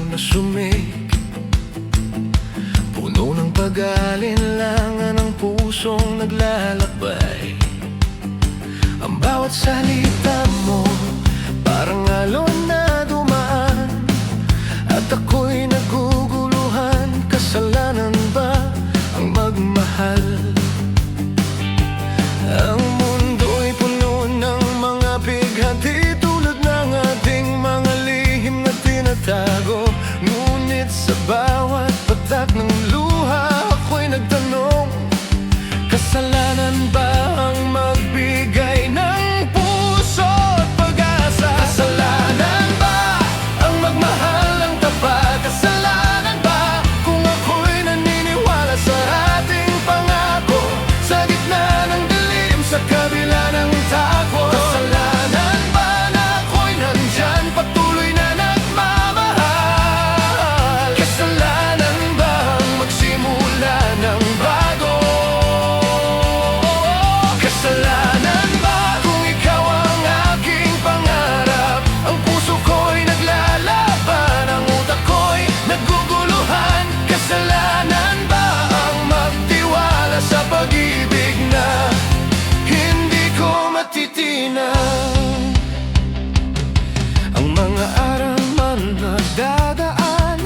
na sumik, puno ng pag-aalinlangan ng pusong naglalakbay. Ang bawat salita mo parang alon na dumaan, at ako'y naguguluhan. Kasalanan ba ang magmahal? Ang mundo'y puno ng mga bighati, tulad ng ating mga lihim na tinatago. Ngunit sa bawat patak ng luha, ako'y nagtanong, kasalanan ba ang magbigay ng puso at pag-asa? Kasalanan ba ang magmahal ng tapat? Kasalanan ba kung ako'y naniniwala sa ating pangako, sa gitna ng dilim, sa kabila ng takot? Kasalanan ba na ako'y nandyan, patuloy na nagmamahal? Kasalanan ba ang magsimula ng bago? Kasalanan ba kung ikaw ang aking pangarap? Ang puso ko'y naglalaban, ang utak ko'y naguguluhan. Kasalanan ba ang magtiwala sa pag-ibig na hindi ko matitinan? Ang mga araw man nagdadaan,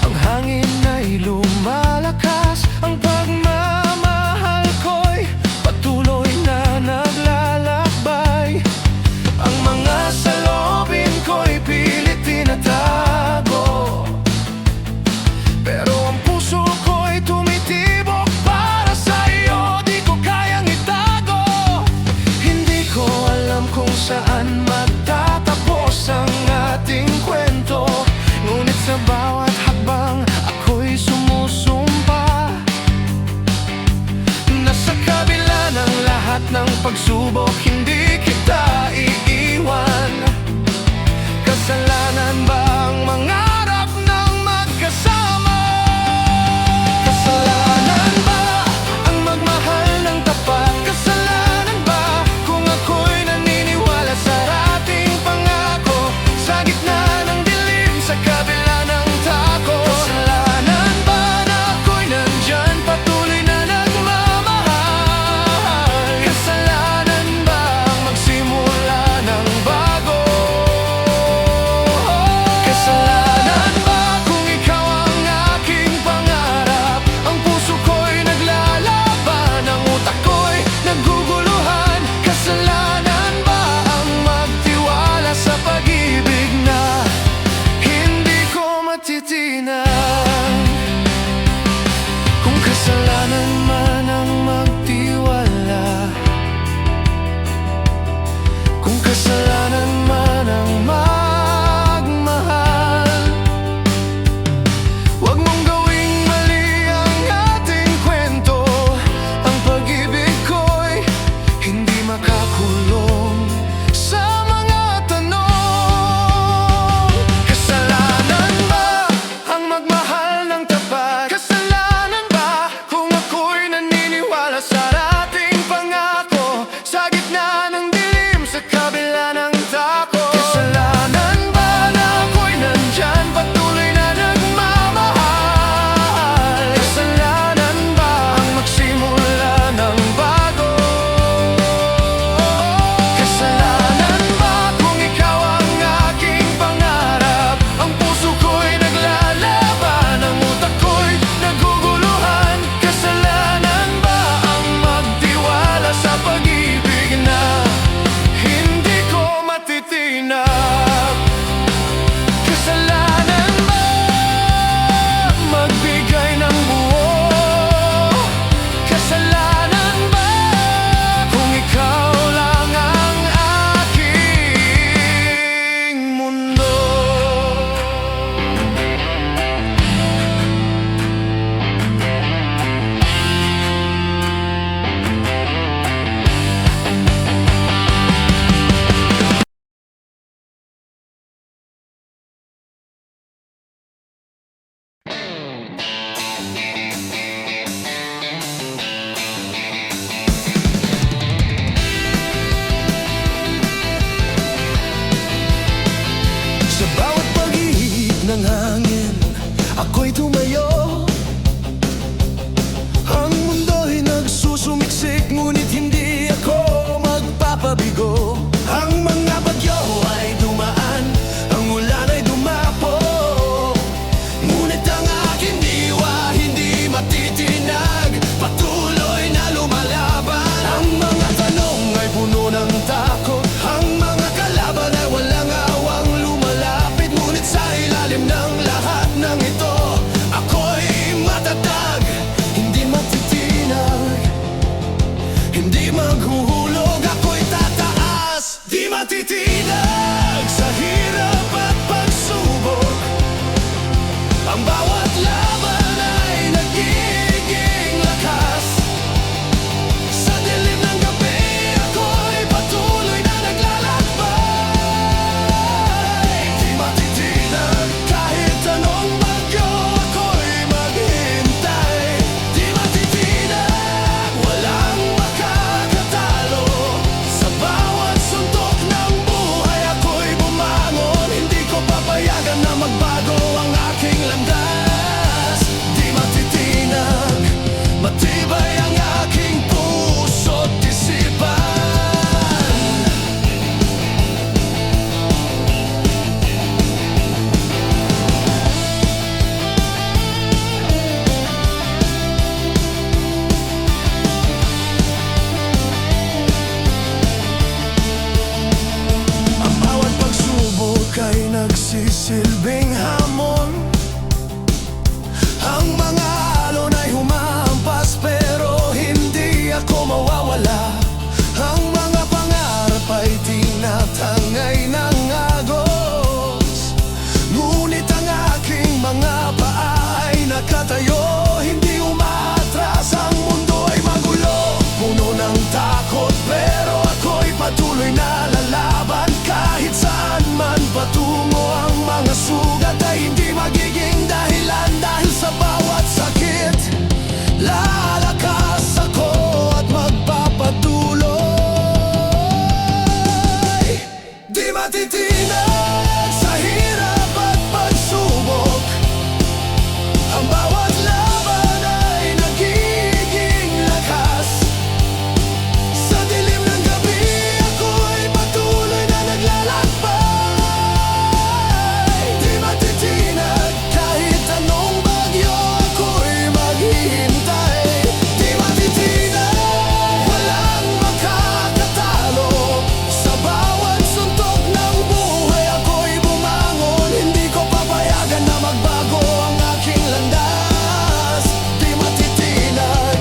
ang hangin ay lumalakas, ang pagmamahal ko'y patuloy na naglalakbay. Ang mga saloobin ko'y pilit tinatago, pero ang puso ko'y tumitibok para sa iyo. Di ko kayang itago. Hindi ko alam kung saan magtatapos ang ating kwento, ngunit sa bawat hakbang ako'y sumusumpa na sa kabila ng lahat ng pagsubok, hindi kita iiwan. Kasalanan ba ang mangarap ng magkasama? Kasalanan ba ang magmahal ng tapat? Kasalanan ba kung ako'y naniniwala sa ating pangako, sa gitna ng dilim, sa kabila ng takot? Kasalanan ba na ako'y nandyan, patuloy na nagmamahal? Kasalanan ba ang magsimula ng bago? Kasalanan ba kung ikaw ang aking pangarap? Ang puso ko'y naglalaban, ang utak ko'y naguguluhan. Kasalanan ba ang magtiwala sa pag-ibig na hindi ko matitinan? Kung kasalanan man ang magtiwala, kung kasalanan man ang magmahal, huwag mong gawing mali ang ating kwento. Ang pag-ibig ko'y hindi makakulong sa mga tanong. Kasalanan ba ang ako'y tumayo. Ang mundo'y nagsusumiksik, ngunit hindi ako magpapabigo. Ang mga bagyo ay dumaan, ang ulan ay dumapo, ngunit ang aking diwa hindi matitinag, patuloy na lumalaban. Ang mga tanong ay puno ng takot, ang mga kalaban ay walang awang lumalapit, ngunit sa ilalim ng lahat ng ito, ako'y matatag, hindi matitinag, hindi maghuhulog, ako'y tataas, di matitinag sa hirap at pagsubok. Ang bawat laban ay nagiging lakas, sa dilim ng gabi ako'y patuloy na naglalakbay. Di matitinag kahit anong bagyo, ako'y maghihintay. Di matitinag, walang makakatalo, sa bawat suntok ng buhay ako'y bumangon. Hindi ko papayagan na magbago ang aking landas. Di matitinag, matibay ang aking puso't isipan. Ang bawat pagsubok ay nagsisilbing hamon. Ang mga alon ay humahampas, pero hindi ako mawawala. Ang mga pangarap ay tinatangay ng agos, ngunit ang aking mga paa ay nakatayo, hindi umaatras. Ang mundo ay magulo, puno ng takot, pero ako'y patuloy na lalaban. Kahit saan man patungo, ang mga sugat ay hindi magiging dahilan, dahil sa bawat sakit lalakas ako at magpapatuloy. Di matitinag sa hirap at pagsubok. Ang bawat laban ay nagiging lakas, sa dilim ng gabi ako'y patuloy na naglalakbay. Di matitinag kahit anong bagyo, ako'y maghihintay. Di matitinag, walang makakatalo, sa bawat suntok ng buhay ako'y bumangon. Hindi ko papayagan na magbago ang aking landas. Di matitinag,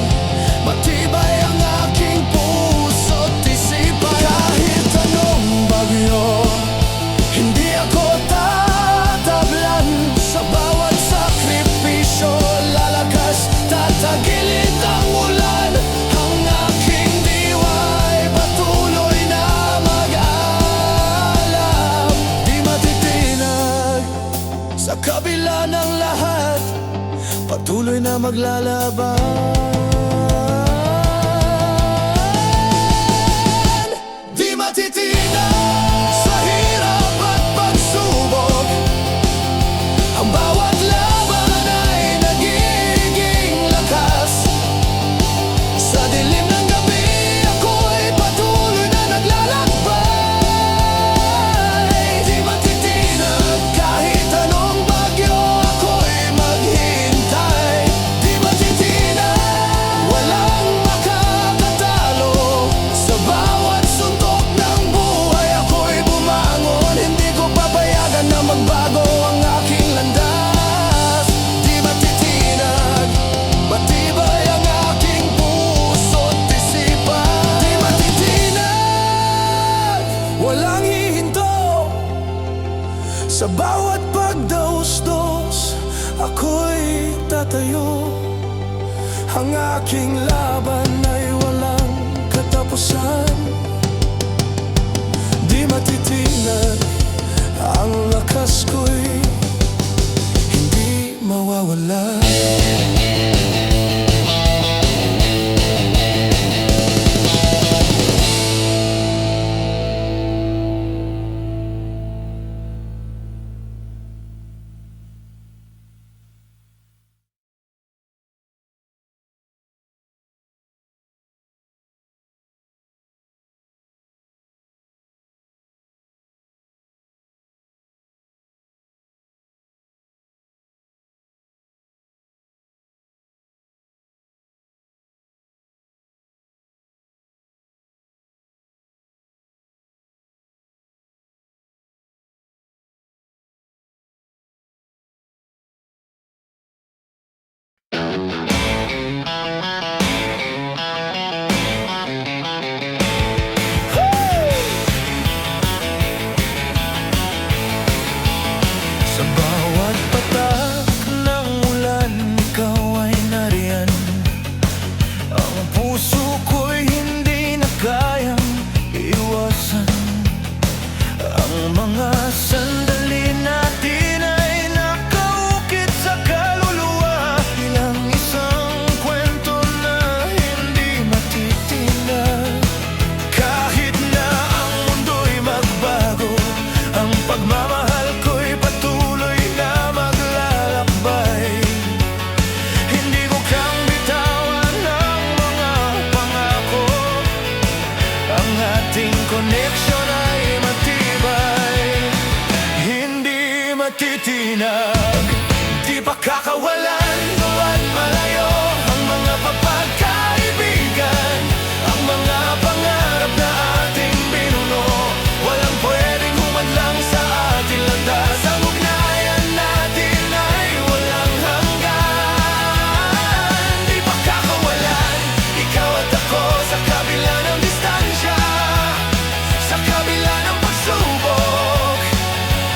matibay ang aking puso't isipan. Kahit anong bagyo, hindi ako tatablan, sa bawat sakripisyo lalakas, tatagilid ang ulan. Ang aking diwa ay patuloy na mag-aalab. Di matitinag sa kabila ng lahat, patuloy na maglalaban. Di matitinag sa hirap at pagsubok. Ang bawat laban ay nagiging lakas, sa dilim ng gabi ako'y patuloy na naglalakbay. Di matitinag kahit anong bagyo, ako'y maghihintay. Di matitinag, walang makakatalo, sa bawat suntok ng buhay ako'y bumangon. Hindi ko papayagan na magbago ang aking landas. Di matitinag, matibay ang aking puso't isipan. Di matitinag, walang hihinto, sa bawat pagdaos-dos ako'y tatayo. Ang aking laban ay walang katapusan. Di matitinag, ang lakas ko'y hindi mawawala. Sa bawat patak ng ulan, ikaw ay nariyan. Ang puso ko'y hindi na kayang iwasan. Ang mga sandali natin ay nakaukit sa kaluluwa. Bilang isang kwento na hindi matitinag. Kahit na ang mundo'y magbago, ang pagmamahal ko'y patuloy na maglalakbay. Hindi ko kang bitawan ang mga pangako. Ang ating koneksyon ay matibay, hindi matitinag. Di pa kakawalan at malayo ang mga papagkaibigan. Ang mga pangarap na ating binuno, walang pwedeng humadlang sa ating landas. Ang ugnayan natin ay walang hanggan. Di pa kakawalan, ikaw at ako sa kabila ng distansya, sa kabila ng pagsubok.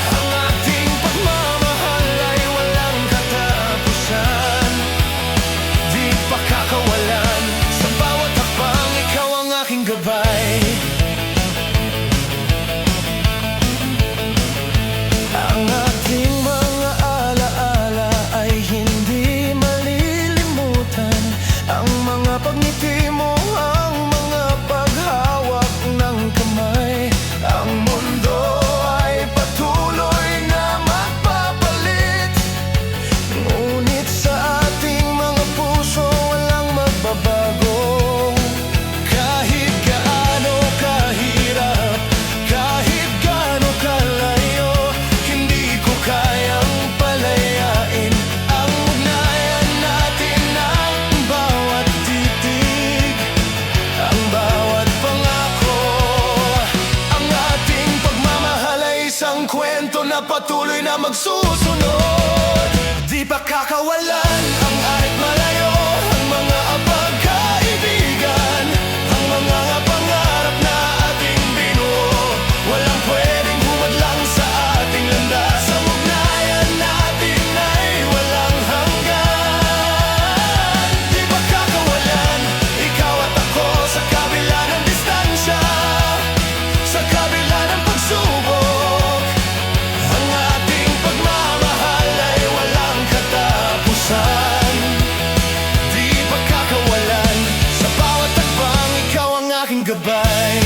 Ang ating pagmamahal ay walang katapusan. Di pa kakawalan, sa bawat hakbang ikaw ang aking gabay. Ang ating mga alaala ay hindi malilimutan. Ang mga pagngiti mo, ang mga paghawak ng kamay. Ang mundo ay patuloy na magpapalit, ngunit sa ating mga puso walang magbabago. Kahit gaano kahirap, kahit gaano kalayo, hindi ko kayang palayain ang ugnayan natin. Ang bawat titig, ang bawat pangako, ang ating pagmamahal ay isang kwento na patuloy na magsusunod. Di pa kakawalan ang kahit malayo ang mga pagkaibigan. Ang mga pangarap na ating binuo, walang pwedeng humadlang sa ating landas. Ang ugnayan natin ay walang hanggan. Di pa kakawalan, ikaw at ako sa kabila ng distansya, sa kabila ng pagsubok. Ang ating pagmamahal ay walang katapusan. Di pa kakawalan, sa bawat tagbang ikaw ang aking gabay.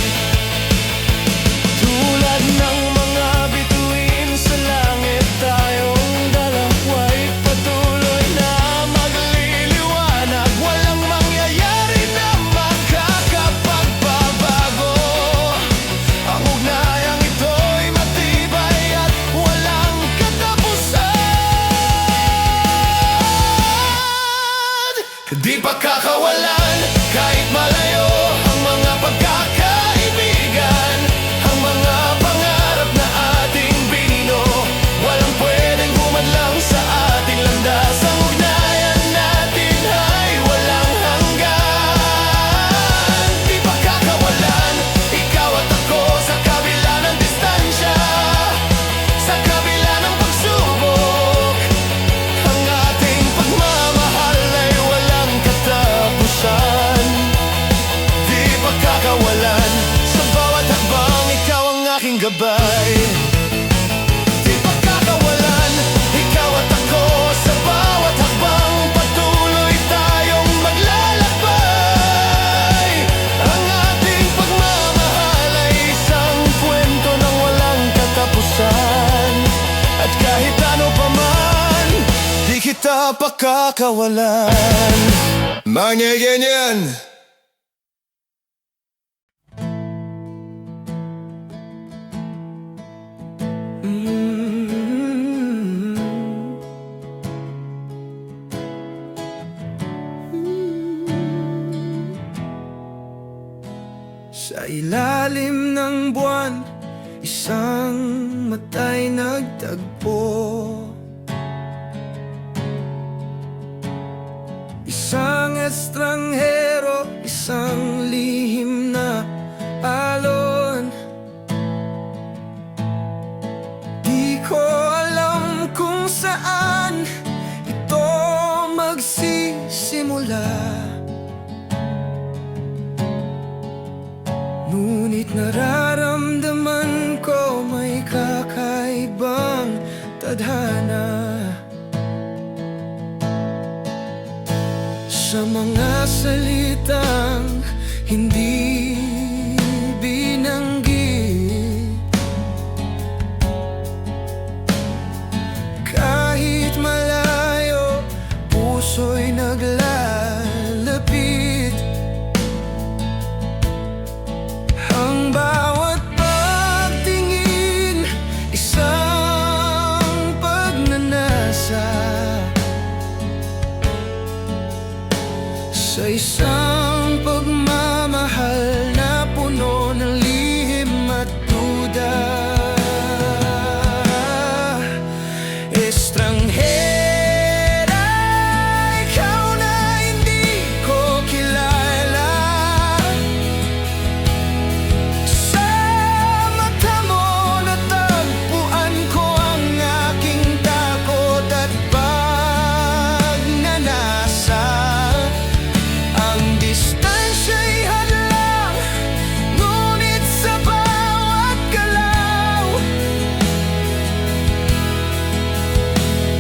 Tulad ng mga bituin sa langit, tayong dalawa'y patuloy na magliliwanag. Walang mangyayari na makakapagbabago. Ang ugnayang ito'y matibay at walang katapusan. Di pa kakawalan, kahit malayo ang mga pagkakaibigan. Ang mga pangarap na ating binino, walang pwedeng humadlang sa ating landas. Ang ugnayan natin ay walang hanggan. Di pa kakawalan, ikaw at ako sa kabila ng distansya, sa kabila ng pagsubok. Ang ating pagmamahal ay walang katapusan. Di pa kakawalan, sa bawat hakbang ikaw ang aking gabay. Di pa kakawalan, ikaw at ako sa bawat hakbang, patuloy tayong maglalakbay. Ang ating pagmamahal ay isang kwento ng walang katapusan. At kahit ano pa man, di kita pakakawalan. Manyayanyan! Sa ilalim ng buwan, isang mata'y nagtagpo. estranghero, isang lihim na alon. Di ko alam kung saan ito magsisimula, ngunit nararamdaman ko may kakaibang tadhana sa mga salitang hindi binanggit. Kahit malayo, puso'y naglalapit. Ang bawat pagtingin, isang pagnanasa sa isang pagmamahal na puno ng lihim at duda. Estranghera, ikaw na hindi ko kilala. Sa mata mo natagpuan ko ang aking takot at pagnanasa. Ang distansya'y hadlang, ngunit sa bawat galaw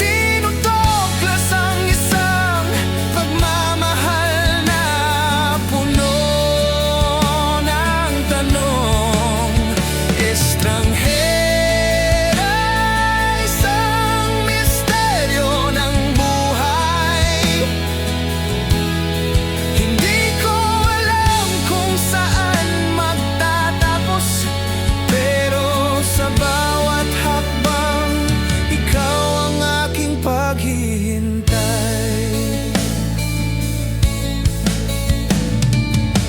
tinutoklas ang isang pagmamahal na puno ng tanong. Estranghera, isang misteryo ng buhay. Hindi ko alam kung saan magtatapos, pero sa bawat hakbang, ikaw ang aking paghihintay.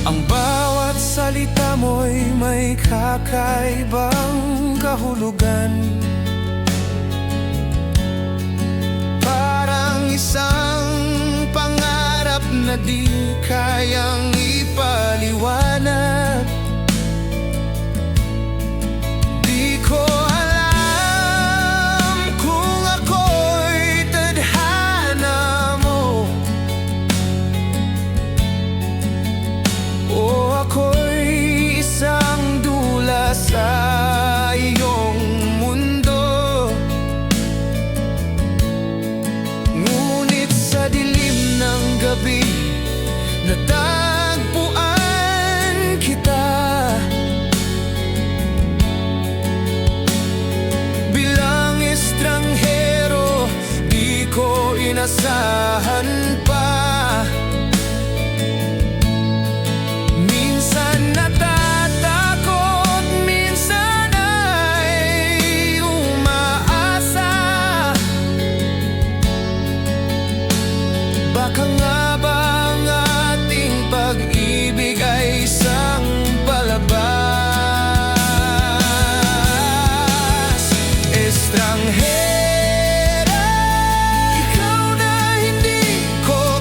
Ang bawat salita mo'y may kakaibang kahulugan, parang isang pangarap na di kayang ipaliwanag. Di ko alam kung ako'y tadhana mo o ako'y isang dula sa iyong mundo. Ngunit sa dilim ng gabi, natagpuan kita. Bilang estranghero, di ko inasahan pa. Minsan natatakot, minsan ay umaasa. Baka nga ba ang ating pag-ibig ay isang palabas? Estranghera, ikaw na hindi ko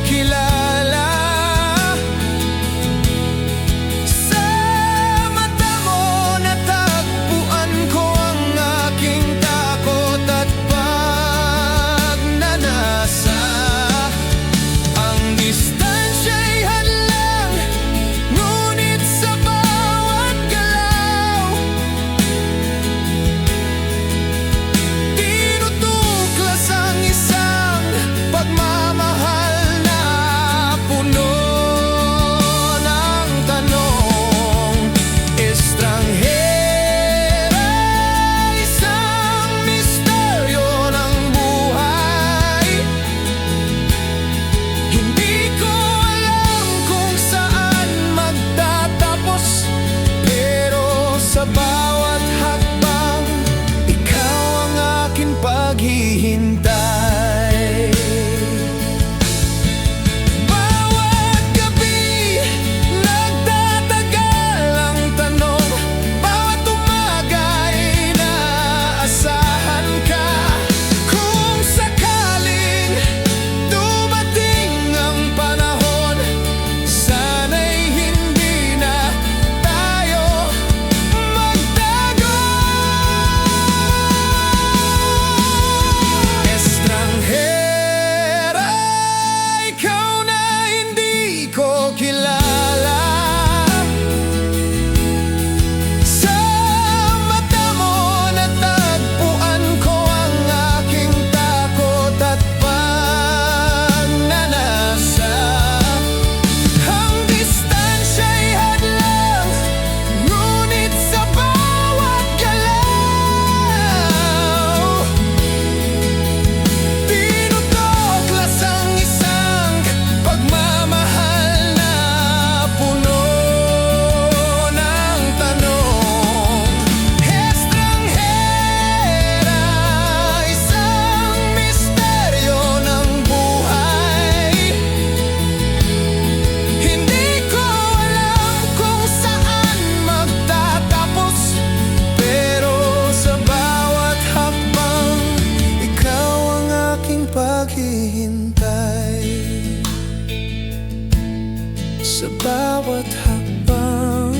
paghihintay. Sa bawat hakbang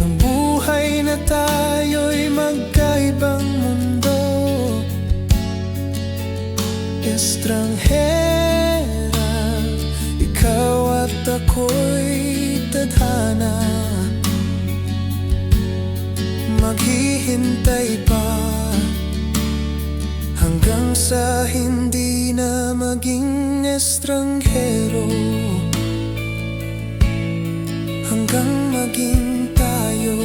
ng buhay na tayo'y magkaibang mundo. Estranghera, ikaw at ako'y tadhana. Maghihintay pa hanggang sa hindi na maging estranghero, hanggang maging tayo.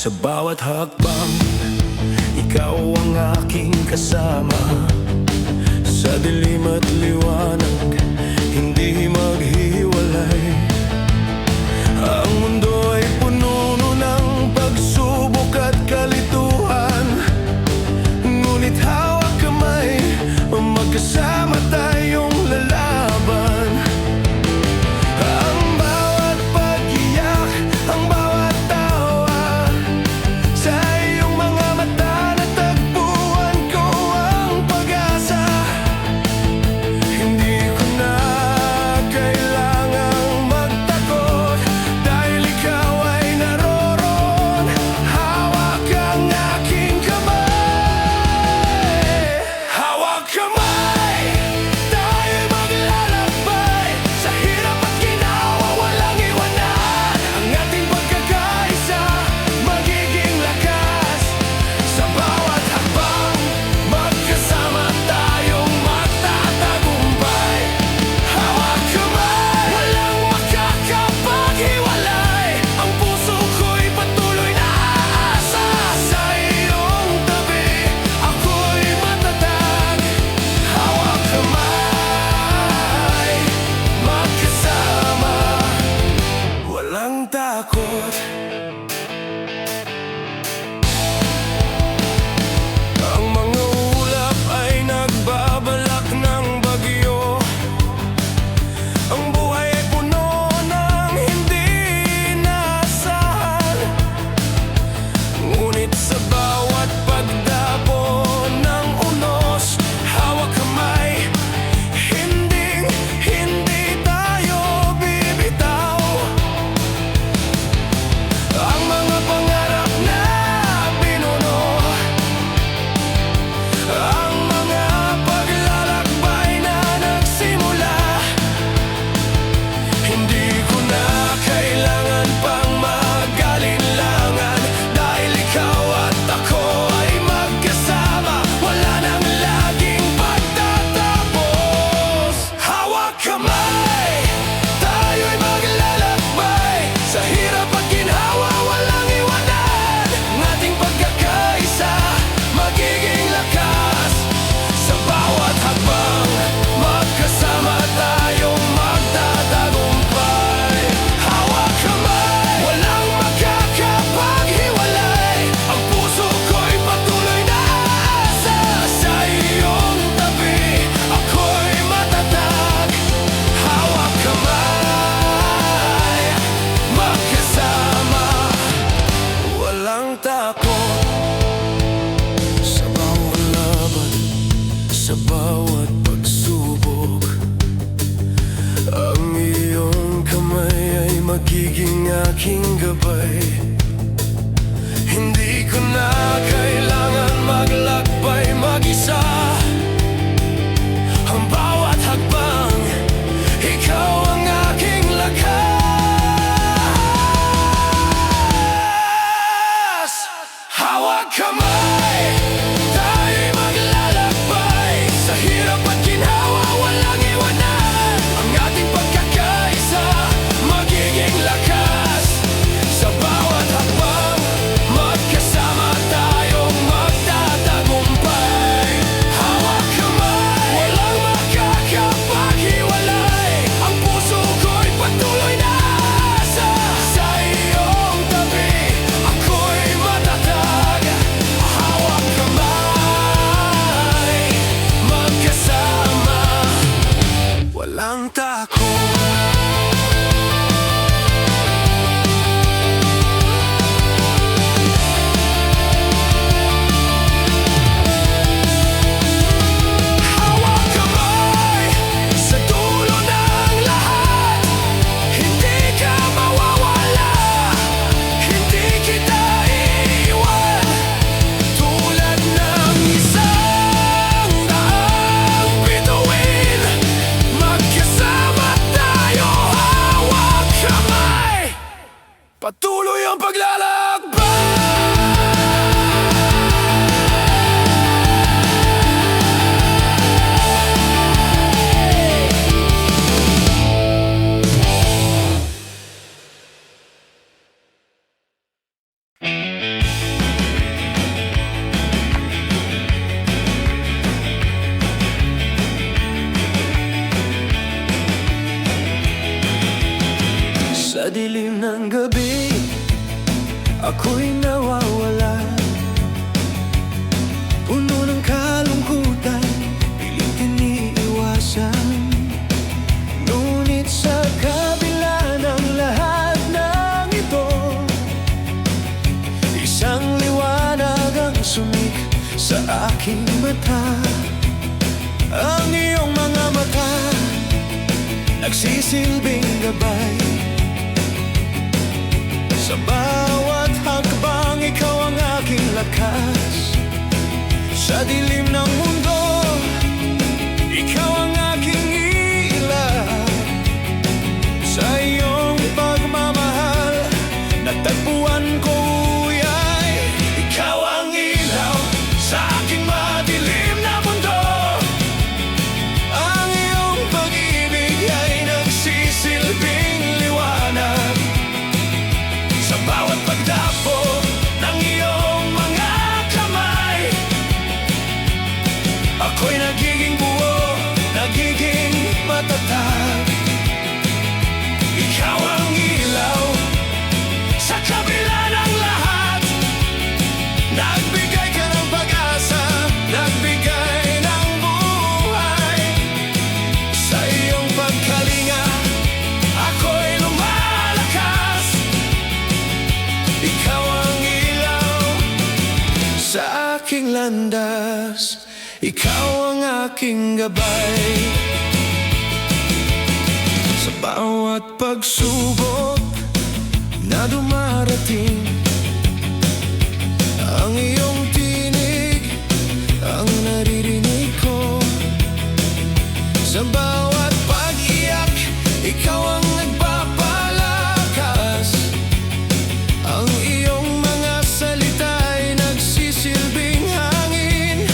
Sa bawat hakbang, ikaw ang aking kasama. Sa dilim at liwanag, hindi maghiwalay. Ang mundo ay puno ng pagsubok at kalituhan, ngunit hawak kamay, magkasama tayong lalaban. Ang bawat pag-iyak, ang bawat tawa, sa iyong mga mata natagpuan ko ang pag-asa. Hindi ko na kailangang magtakot, dahil ikaw ay naroroon. Hawak ang aking kamay, hawak kamay. Tayo'y maglalakbay sa hirap at ginawa, walang iwanan. Ang ating pagkakaisa, magiging lakas. Sa bawat hakbang, magkasama tayong magtatagumpay. Hawak kamay, walang makakapaghiwalay. Ang puso ko'y patuloy na aasa. Sa iyong tabi, ako'y matatag. Hawak kamay, magkasama, walang takot. Ang mga ulap ay nagbabalak ng bagyo. Ang buhay ay puno ng hindi inaasahan, ngunit sa bawat pagdapo ng unos, hawak kamay, hindi tayo bibitaw. Ang mga pangarap na binuno, ang mga paglalakbay na nagsimula, hindi ko na kailangan pang mag-alinlangan, dahil ikaw at ako ay magkasama. Wala nang laging pagtatapos. Hawak kamay, tayo'y maglalakbay sa hirap at ginhawa, walang iwanan. Ang ating pagkakaisa, magiging lakas. Sa bawat hakbang, magkasama tayong magtatagumpay. Hawak kamay, walang makakapaghiwalay. Ang puso ko'y patuloy na aasa. Sa iyong tabi, ako'y matatag. Hawak kamay, magkasama, walang takot. Sa bawat laban, sa bawat pagsubok, ang iyong kamay ay magiging aking gabay. Hindi ko na kailangan maglakbay mag-isa. Ang bawat hakbang, ikaw ang aking lakas. Hawak kamay, tayo'y maglalakbay sa hirap at ginhawa, walang iwanan. Ang ating pagkakaisa, magiging lakas. Sa bawat hakbang, ako'y nawawala. Puno ng kalungkutan, pilit iniiwasan. Ngunit sa kabila ng lahat ng ito, isang liwanag ang sumik sa aking mata. Ang iyong mga mata, nagsisilbing gabay. Sa bawat hakbang, ikaw ang aking lakas. Sa dilim ng mundo, ikaw ang aking ilaw. Sa iyong pagmamahal, natagpuan ko uyay. Ikaw ang ilaw sa aking madilim na mundo. Ang iyong pag-ibig ay nagsisilbing liwanag. Sa bawat pagdapo ng iyong mga kamay, ako'y nagiging buo, nagiging matatag. Ikaw ang ilaw sa kabila ng lahat. Nagbigay ka ng pag-asa, nagbigay ng buhay. Sa iyong pagkalinga, ako'y lumalakas. Ikaw ang ilaw sa aking landas. Ikaw ang aking gabay. Sa bawat pagsubok na dumarating, ang iyong tinig ang naririnig ko. Sa bawat pag-iyak, ikaw ang nagpapalakas. Ang iyong mga salita'y nagsisilbing hangin.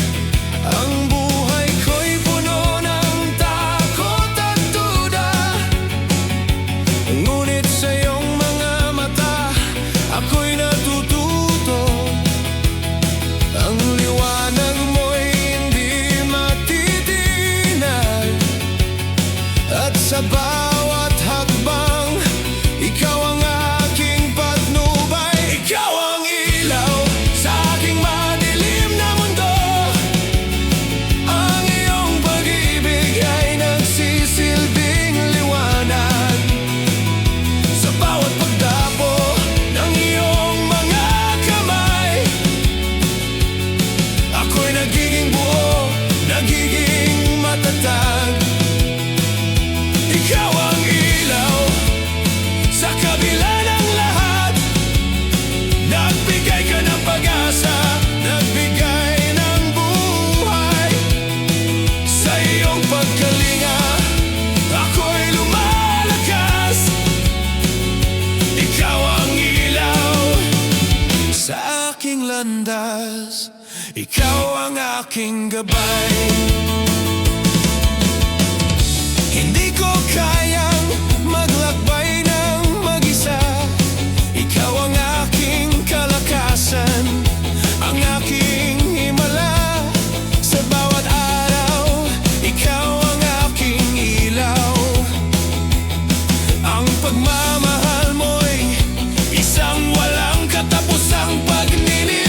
Ang buhay ko'y puno ng takot at duda. Ngunit sa iyong mga mata, ako'y natututo. Ang liwanag mo'y hindi matitinag. At sa bawat hakbang, ikaw ang aking patnubay. Ikaw ang ilaw sa aking madilim na mundo. Ang iyong pag-ibig ay nagsisilbing liwanag. Sa bawat pagdapo ng iyong mga kamay, ako'y nagiging buo, nagiging matatag. Ikaw ang ilaw sa kabila ng lahat. Nagbigay ka ng pag-asa, nagbigay ng buhay. Sa iyong pagkalinga, ako'y lumalakas. Ikaw ang ilaw sa aking landas. Ikaw ang aking gabay. Hindi ko kayang maglakbay ng mag-isa. Ikaw ang aking kalakasan, ang aking himala. Sa bawat araw, ikaw ang aking ilaw. Ang pagmamahal mo'y isang walang katapusang pagninilay.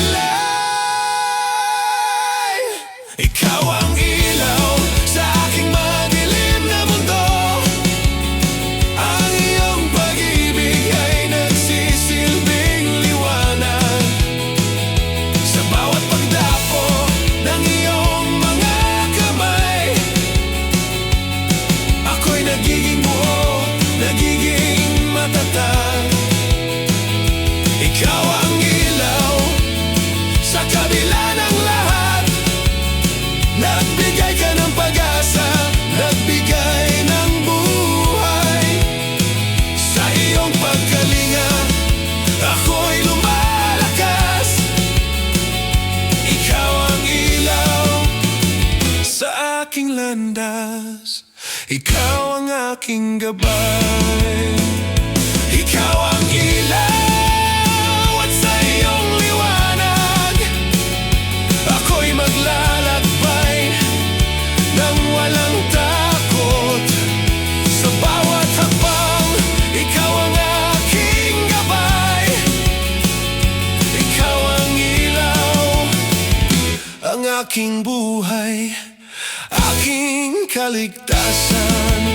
Ikaw ang ilaw sa aking madilim na mundo. Ang iyong pag-ibig ay nagsisilbing liwanag. Sa bawat pagdapo ng iyong mga kamay, ako'y nagiging buo, nagiging matatag. Ikaw ang ilaw sa kabila ng lahat. Nagbigay ka ng pag-asa, nagbigay ng buhay. Sa iyong pagkalinga, ako'y lumalakas. Ikaw ang ilaw sa aking landas. Ikaw ang aking gabay. Ikaw ang ilaw at sa iyong liwanag, ako'y maglalakbay nang walang takot. Sa bawat hakbang, ikaw ang aking gabay. aking buhay, aking kaligtasan.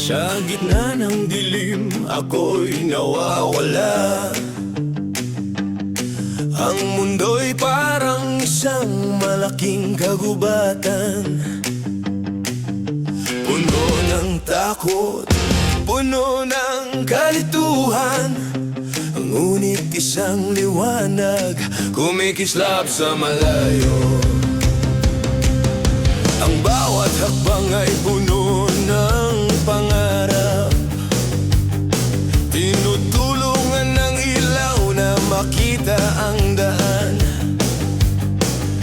Sa gitna ng dilim, ako'y nawawala. Ang mundo'y parang isang malaking kagubatan, puno ng takot, puno ng kalituhan. Ngunit isang liwanag kumikislap sa malayo. Ang bawat hakbang ay puno ng pangarap, tinutulungan ng ilaw na makita ang daan.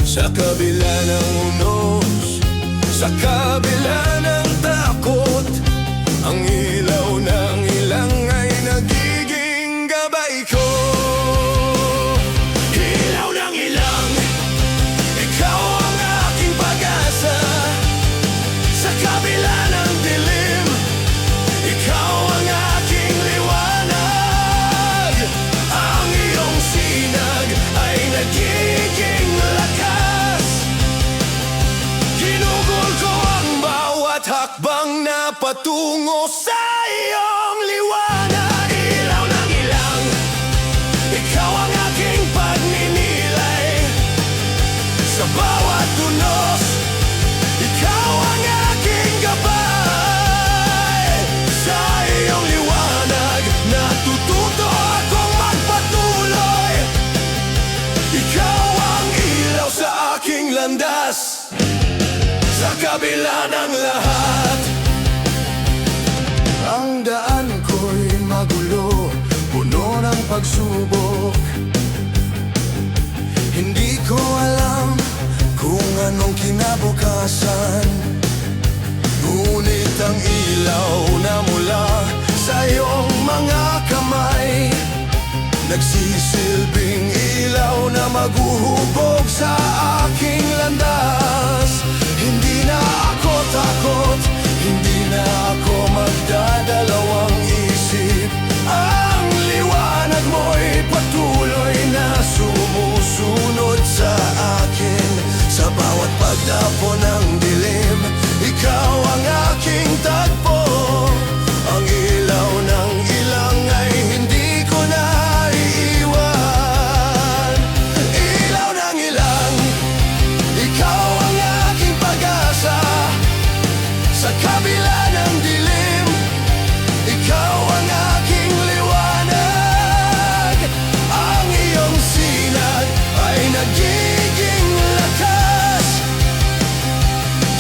Sa kabila ng unos, sa kabila ng takot, ang ilaw ng ilang ay nagiging gabay ko. Ilaw ng ilang, ikaw ang aking pag-asa. Sa kabila ng dilim, ikaw ang aking liwanag. Ang iyong sinag ay nagiging lakas. Ginugol ko ang bawat hakbang na patungo sa iyong liwanag. Ilaw ng ilang, ikaw ang aking pagninilay. Sa bawat tunos, ikaw ang aking gabay. Sa iyong liwanag, natututo akong magpatuloy. Ikaw ang ilaw sa aking landas. Sa kabila ng lahat, ang daan ko'y magulo, puno ng pagsubok. Hindi ko alam kung anong kinabukasan, ngunit ang ilaw na mula sa iyong mga kamay, nagsisilbing ilaw na maghuhubog sa aking landas. Hindi na ako takot, hindi na ako magdadalawang isip. Ang liwanag mo'y patuloy na sumusunod sa akin. Sa bawat pagdapo ng dilim, ikaw ang aking tagpo. Ang ilaw ng ilang ay hindi ko na iiwan. Ilaw ng ilang, ikaw ang aking pag-asa. Sa kabila ng dilim, ikaw ang aking liwanag. Ang iyong sinag ay nagiging lakas.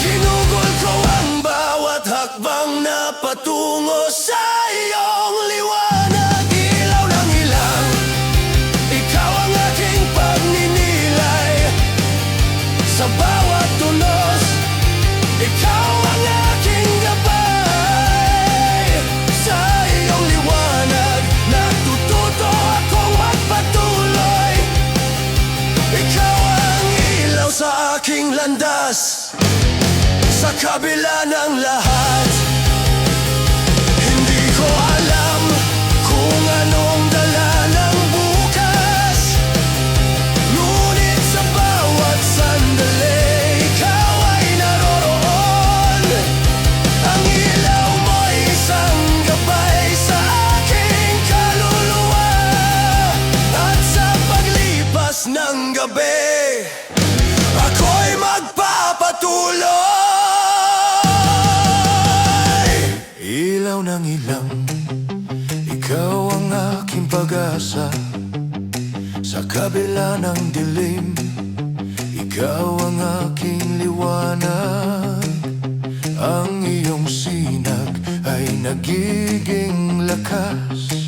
Ginugol ko ang bawat hakbang na patungo sa iyong liwanag. Ilaw ng ilang, ikaw ang aking pagninilay. Sa bawat tunos, ikaw ang aking gabay. Sa iyong liwanag, natututo akong magpatuloy. Ikaw ang ilaw sa aking landas. Sa kabila ng lahat, hindi ko alam kung anong dala ng bukas, ngunit sa bawat sandali, ikaw ay naroroon. Ang ilaw mo'y isang gabay sa aking kaluluwa. At sa paglipas ng gabi, ako'y magpapatuloy. Ilaw ng ilang, ikaw ang aking pag-asa. Sa kabila ng dilim, ikaw ang aking liwanag. Ang iyong sinag ay nagiging lakas.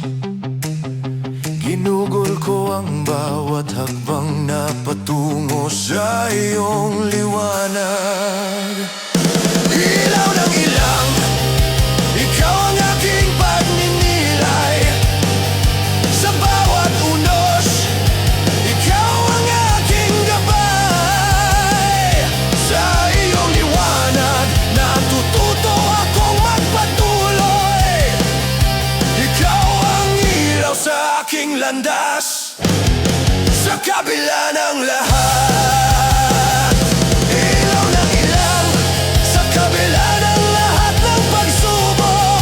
Ginugol ko ang bawat hakbang na patungo sa iyong liwanag. Ilaw ng ilang, ikaw ang aking pagninilay. Sa bawat unos, ikaw ang aking gabay. kabila ng lahat. Ilaw ng ilaw sa kabila ng lahat ng pagsubok.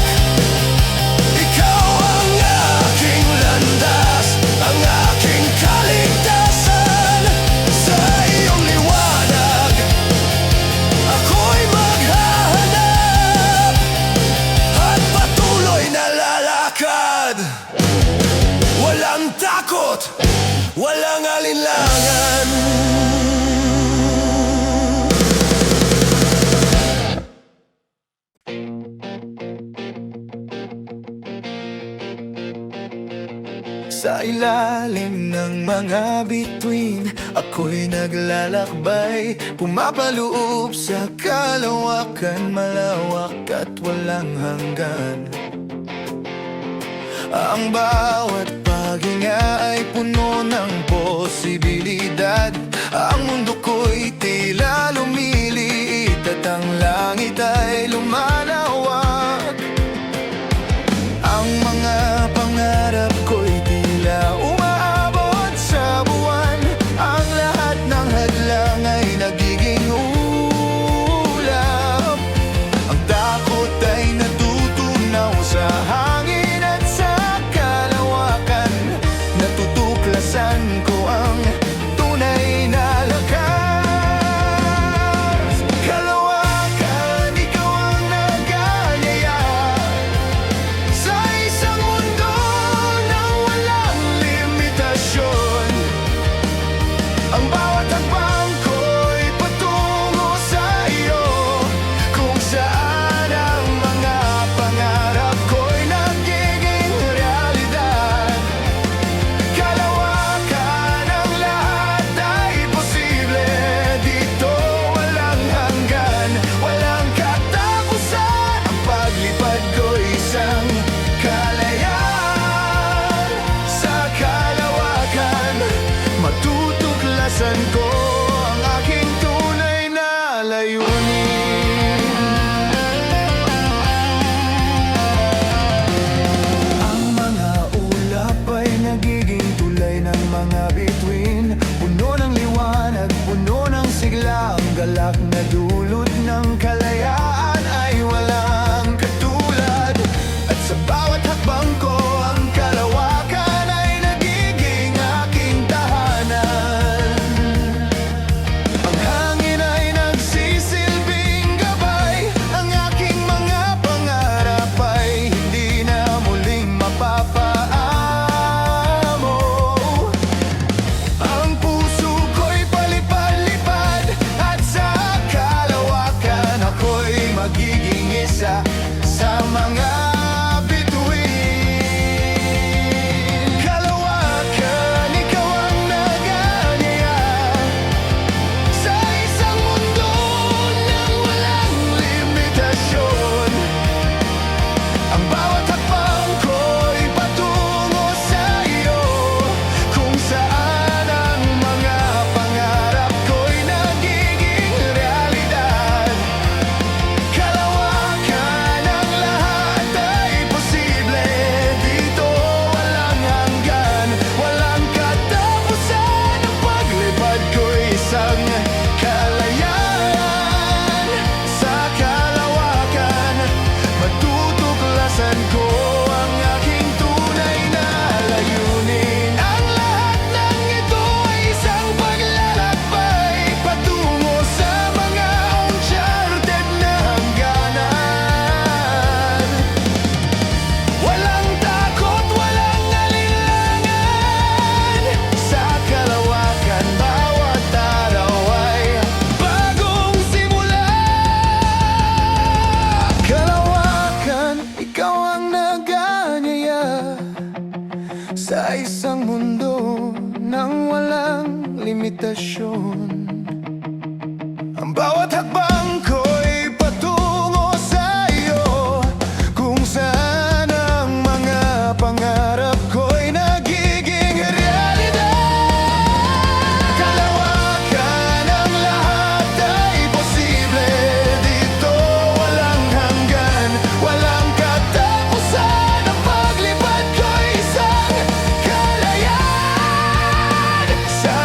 Ikaw ang aking landas, ang aking kaligtasan. Sa iyong liwanag ako'y maghahanap at patuloy na lalakad. Walang takot, walang alinlangan. Sa ilalim ng mga bituin, ako'y naglalakbay, pumapaloob sa kalawakan, malawak at walang hanggan. Ang bawat paghinga ay puno ng posibilidad. Ang mundo ko'y tila lumiliit at ang langit ay lumalawak. Ang mga pangarap ko'y tila umaabot sa buwan. Ang lahat ng hadlang ay nagiging ulap. Ang takot ay natutunaw sa hangin at sa kalawakan. Natutuklasan ko ang tunay na lakas. Kalawakan, ikaw ang nag-aanyaya sa isang mundo na walang limitasyon. Ang bawat hakbang ko'y patungo sa iyo, kung saan ang mga pangarap ko'y nagiging realidad. Kalawakan, ang lahat ay posible. Dito walang hanggan, walang katapusan. Ang paglipad ko'y isang kalayaan. Sa kalawakan, matutuklasan ko ang aking tunay na layunin. Ang mga ulap ay nagiging tulay ng mga bituin, puno ng liwanag, puno ng sigla. Ang galak na dulot ng kalayaan ay walang katulad. At sa bawat hakbang ko, ang kalawakan ay nagiging aking tahanan. Ang hangin ay nagsisilbing gabay. Ang aking mga pangarap ay hindi na muling mapapaamo. Ang puso ko'y palipad-lipad at sa kalawakan ako'y magiging isa sa mga bituin. Kalawakan, ikaw ang nag-aanyaya sa isang mundo ng walang limitasyon. Ang bawat hakbang ko'y patungo sa iyo, kung saan ang mga pangarap ko'y nagiging realidad. Kalawakan, ang lahat ay posible. Dito walang hanggan, walang katapusan. Ang paglipad ko'y isang kalayaan. Sa kalawakan, matutuklasan ko ang aking tunay na layunin. Ang lahat ng ito ay isang paglalakbay patungo sa mga uncharted na hangganan. Walang takot, walang alinlangan. Sa kalawakan, bawat araw ay bagong simula. Kalawakan, ikaw ang nag-aanyaya sa isang mundo ng walang limitasyon. Ang bawat hakbang ko'y patungo sa iyo, kung saan ang mga pangarap ko'y nagiging realidad. Kalawakan, ang lahat ay posible. Dito walang hanggan, walang katapusan. Ang paglipad ko'y isang kalayaan. Sa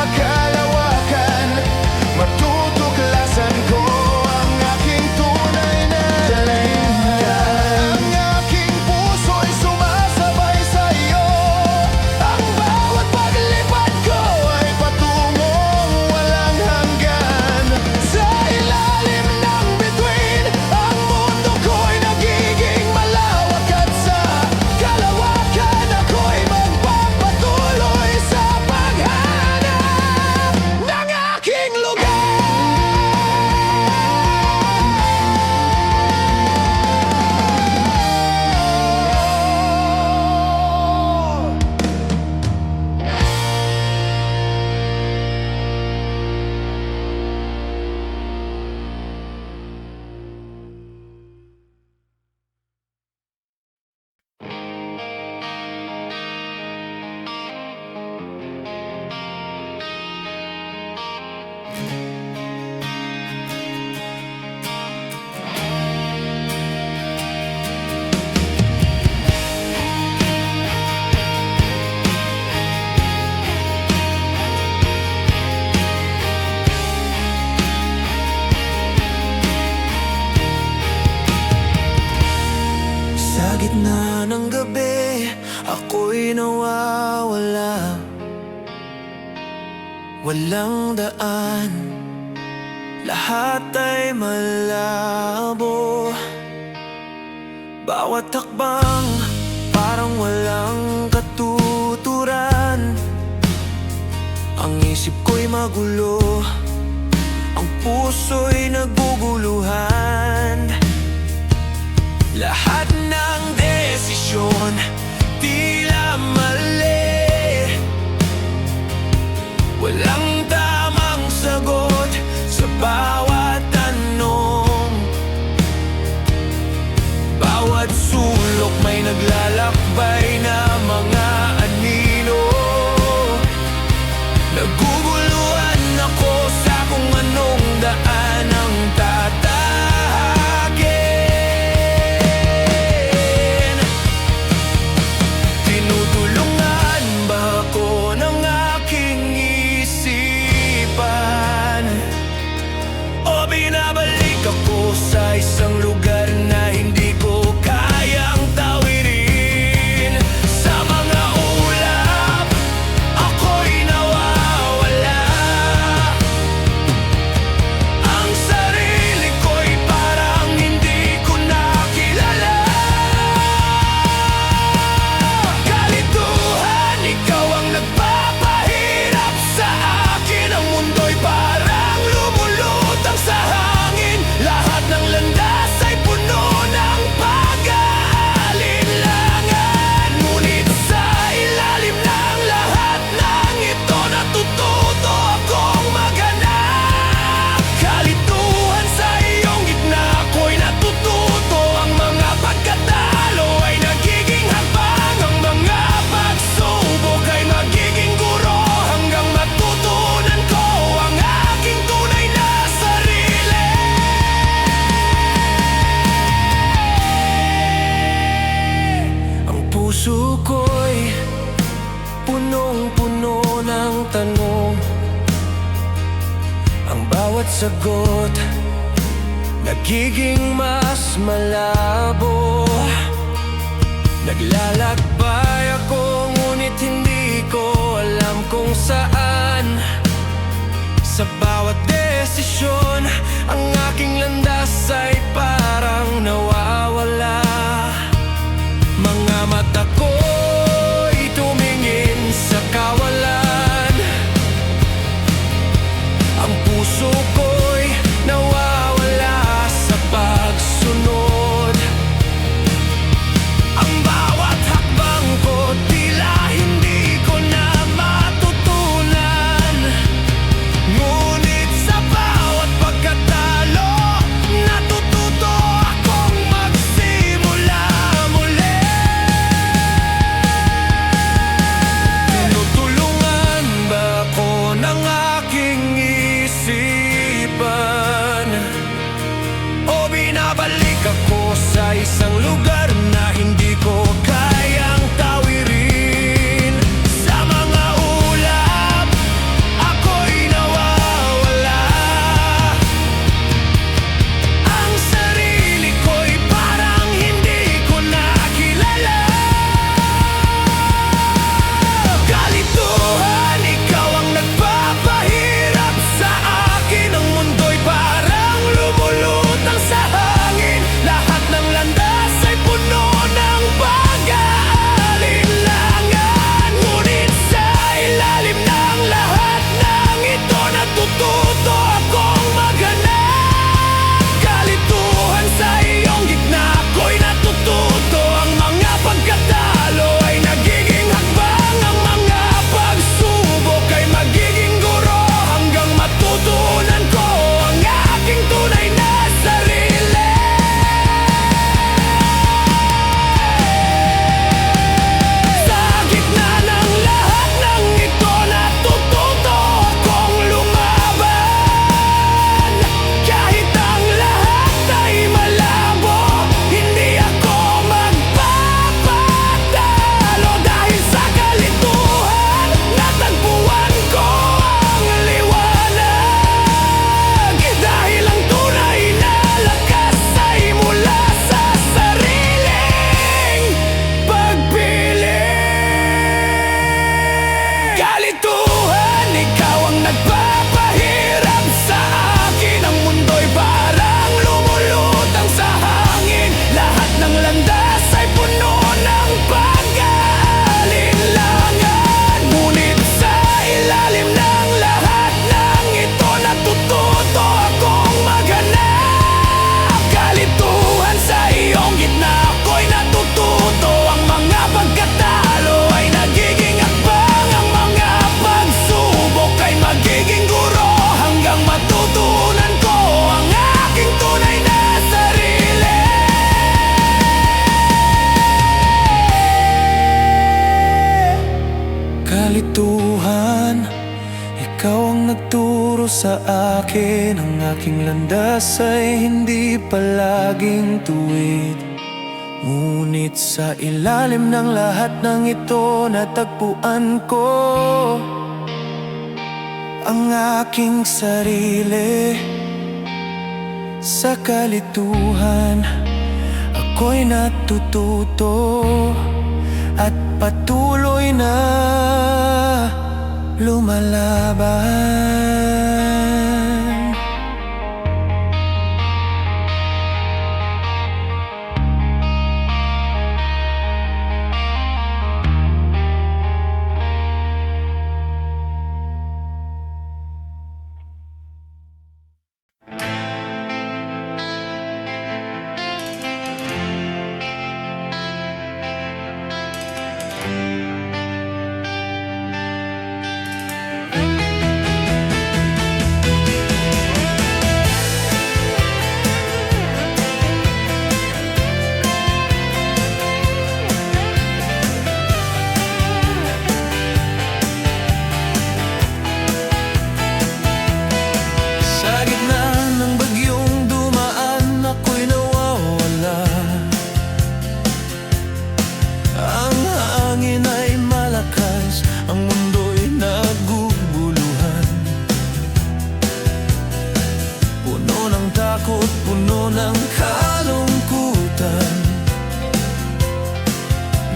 ako'y nawawala, walang daan, lahat ay malabo. Bawat hakbang parang walang katuturan. Ang isip ko'y magulo, ang puso'y naguguluhan. Lahat ng desisyon tila mali, walang tamang sagot sa bawat tanong. Bawat sulok may naglalakbay na mga anino. Naguguluhan ako sa kung anong daan ang tatahakin. Tinutulungan ba ako ng aking isipan, o binabalik ako sa isang lugar na hindi ko kayang tawirin? Sa mga ulap, ako'y nawawala. Ang sarili ko'y parang hindi ko nakilala. Kalituhan, ikaw ang nagpapahirap sa akin. Ang mundo'y parang lumulutang sa hangin. Lahat ng landas ay puno ng pag-aalinlangan. Ngunit sa ilalim ng lahat ng ito, natututo akong maghanap. Kalituhan, sa iyong gitna ako'y natututo. Ang mga pagkatalo ay nagiging hakbang. Ang mga pagsubok ay magiging guro, hanggang matutunan ko ang aking tunay na sarili. Ang puso ko'y punong-puno ng tanong. Ang bawat sagot nagiging mas malabo. Naglalakbay ako, ngunit hindi ko alam kung saan. Sa bawat desisyon, ang aking landas ay parang nawawala. Mga mata ko'y tumingin sa kawalan. Ang puso ko'y nawawala sa pagsunod. Ang bawat hakbang ko tila hindi ko na matutunan. Ngunit sa bawat pagkatalo, Ikaw ang nagturo sa akin, ang aking landas ay hindi palaging tuwid. Ngunit sa ilalim ng lahat ng ito, natagpuan ko ang aking sarili. Sa kalituhan, ako'y natututo at patuloy na lumalaban. Puno ng kalungkutan,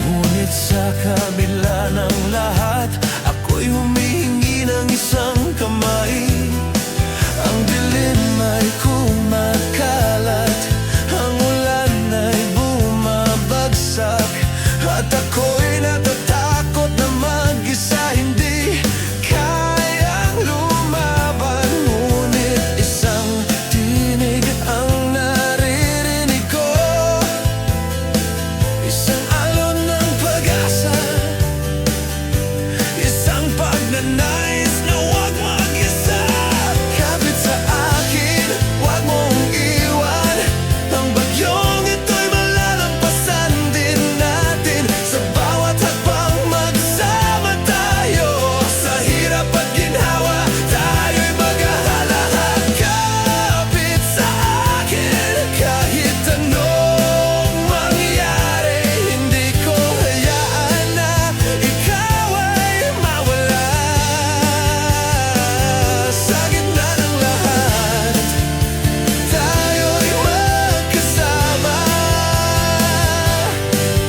ngunit sa kabila ng lahat, ako'y humihingi ng isang kamay. Ang dilim ay kumakalat, ang ulan ay bumabagsak, at ako'y natatakot na mag-isa, hindi kayang lumaban. Ngunit isang tinig ang naririnig ko, isang alon ng pag-asa, isang pagnanais na huwag mag-isa. Kapit sa akin, huwag mong iwan, ang bagyong ito'y malalampasan din natin. Sa bawat hakbang magsama tayo, sa hirap at ginhawa tayo'y maghahalahan. Kapit sa akin, kahit anong mangyari, hindi ko hayaan na ikaw ay mawala. Sa gitna ng lahat, tayo'y magkasama.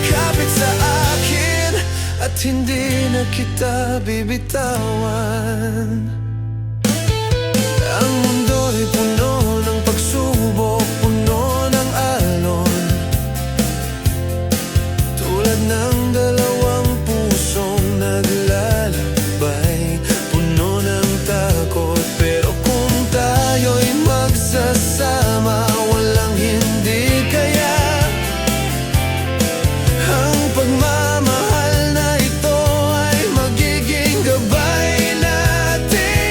Kapit sa akin at hindi na kita bibitawan. Ang mundo'y puno ng pagsubok, puno ng alon, tulad ng dalawang pusong naglalakbay, puno ng takot. Pero kung tayo'y magsasama, walang hindi kaya. Ang pagmamahal na ito ay magiging gabay natin.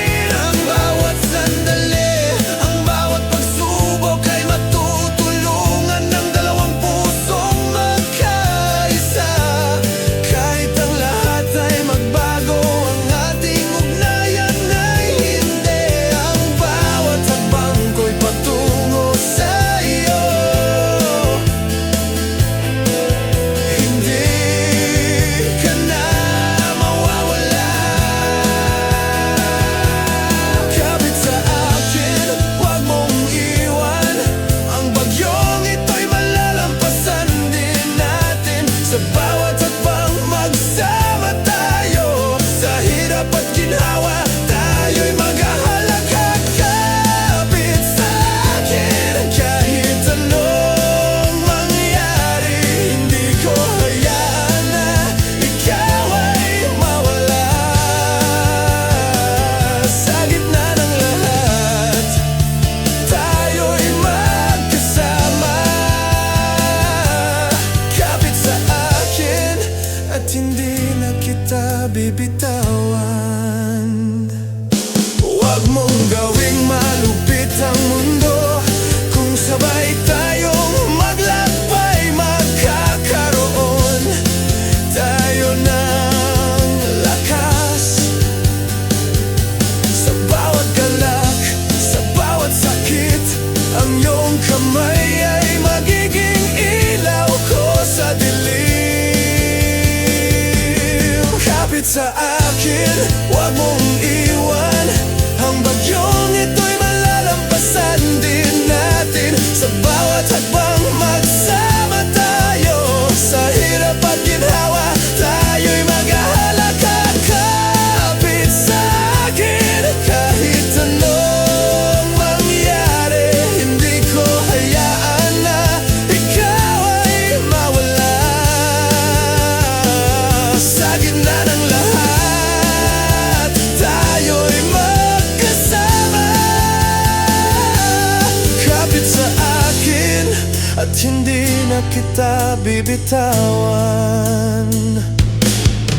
hindi na kita bibitawan.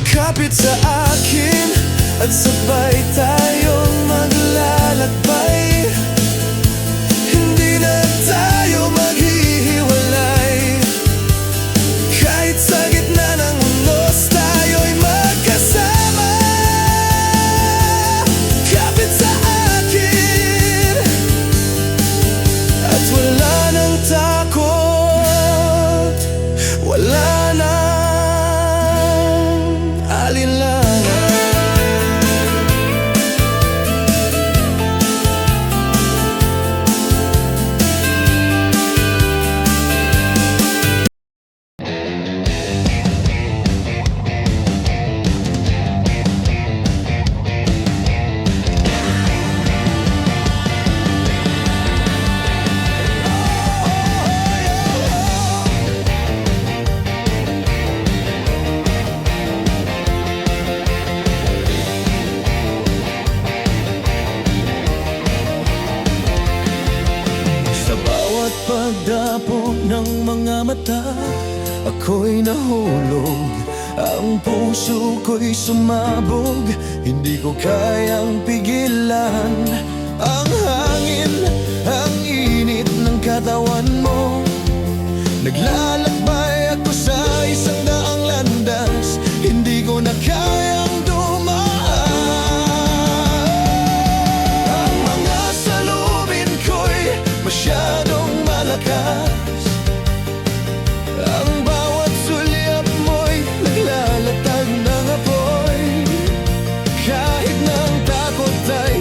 Kapit sa akin at sabay tayong maglalakbay. Hindi na tayo maghihiwalay. Kahit sa gitna ng unos, tayo'y magkasama. Kapit sa akin at wala nang takot, wala nang alinlangan. Sa bawat pagdapo ng mga mata, ako'y nahulog. Ang puso ko'y sumabog. Hindi ko kayang pigilan ang hangin, ang init ng katawan mo. Naglalakbay ako sa isang daang landas. Hindi ko na kayang dumaan. Ang mga salubin ko'y masyadong malakas. Ang bawat sulyap mo'y naglalatag ng apoy. Kahit ng takot ay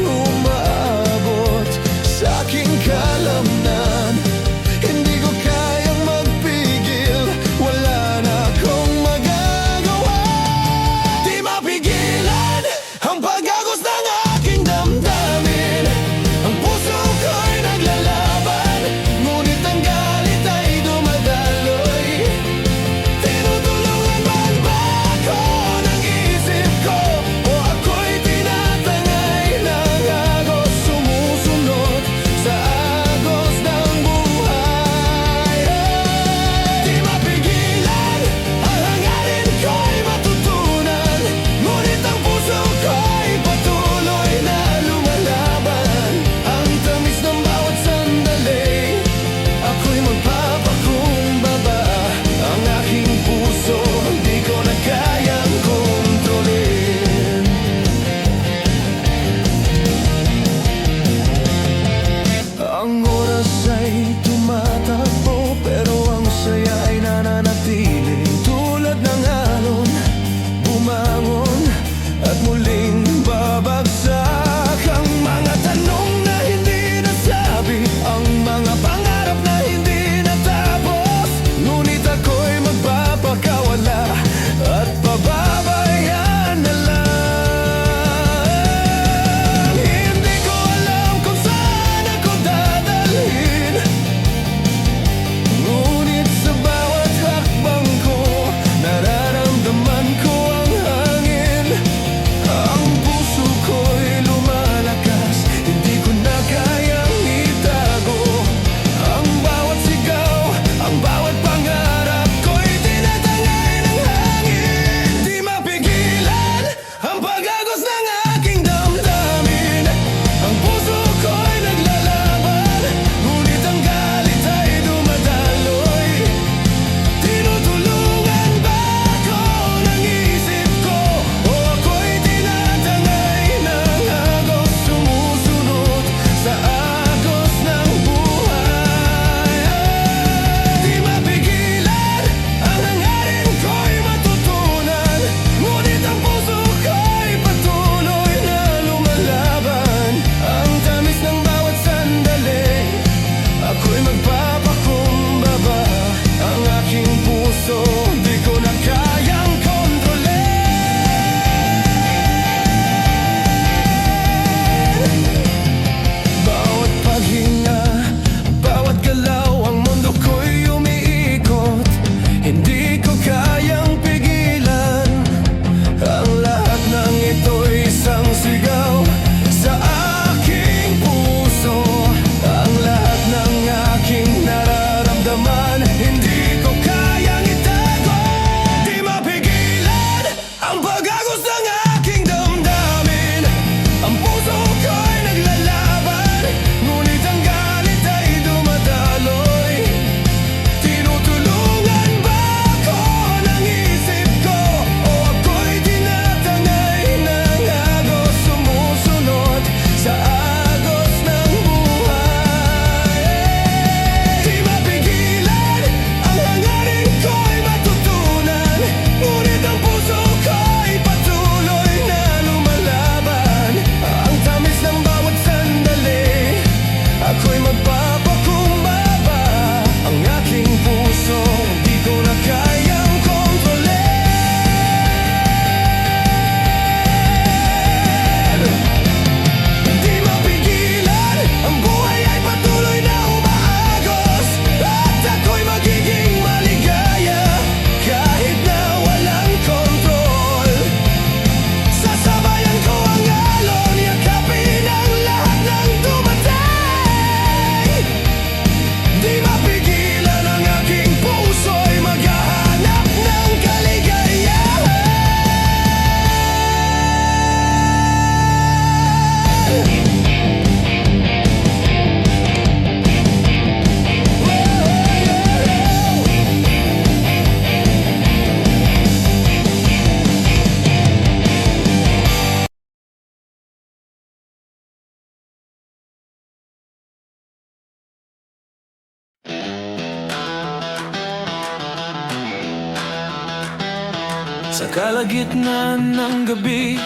Sa kalagitnaan ng gabi,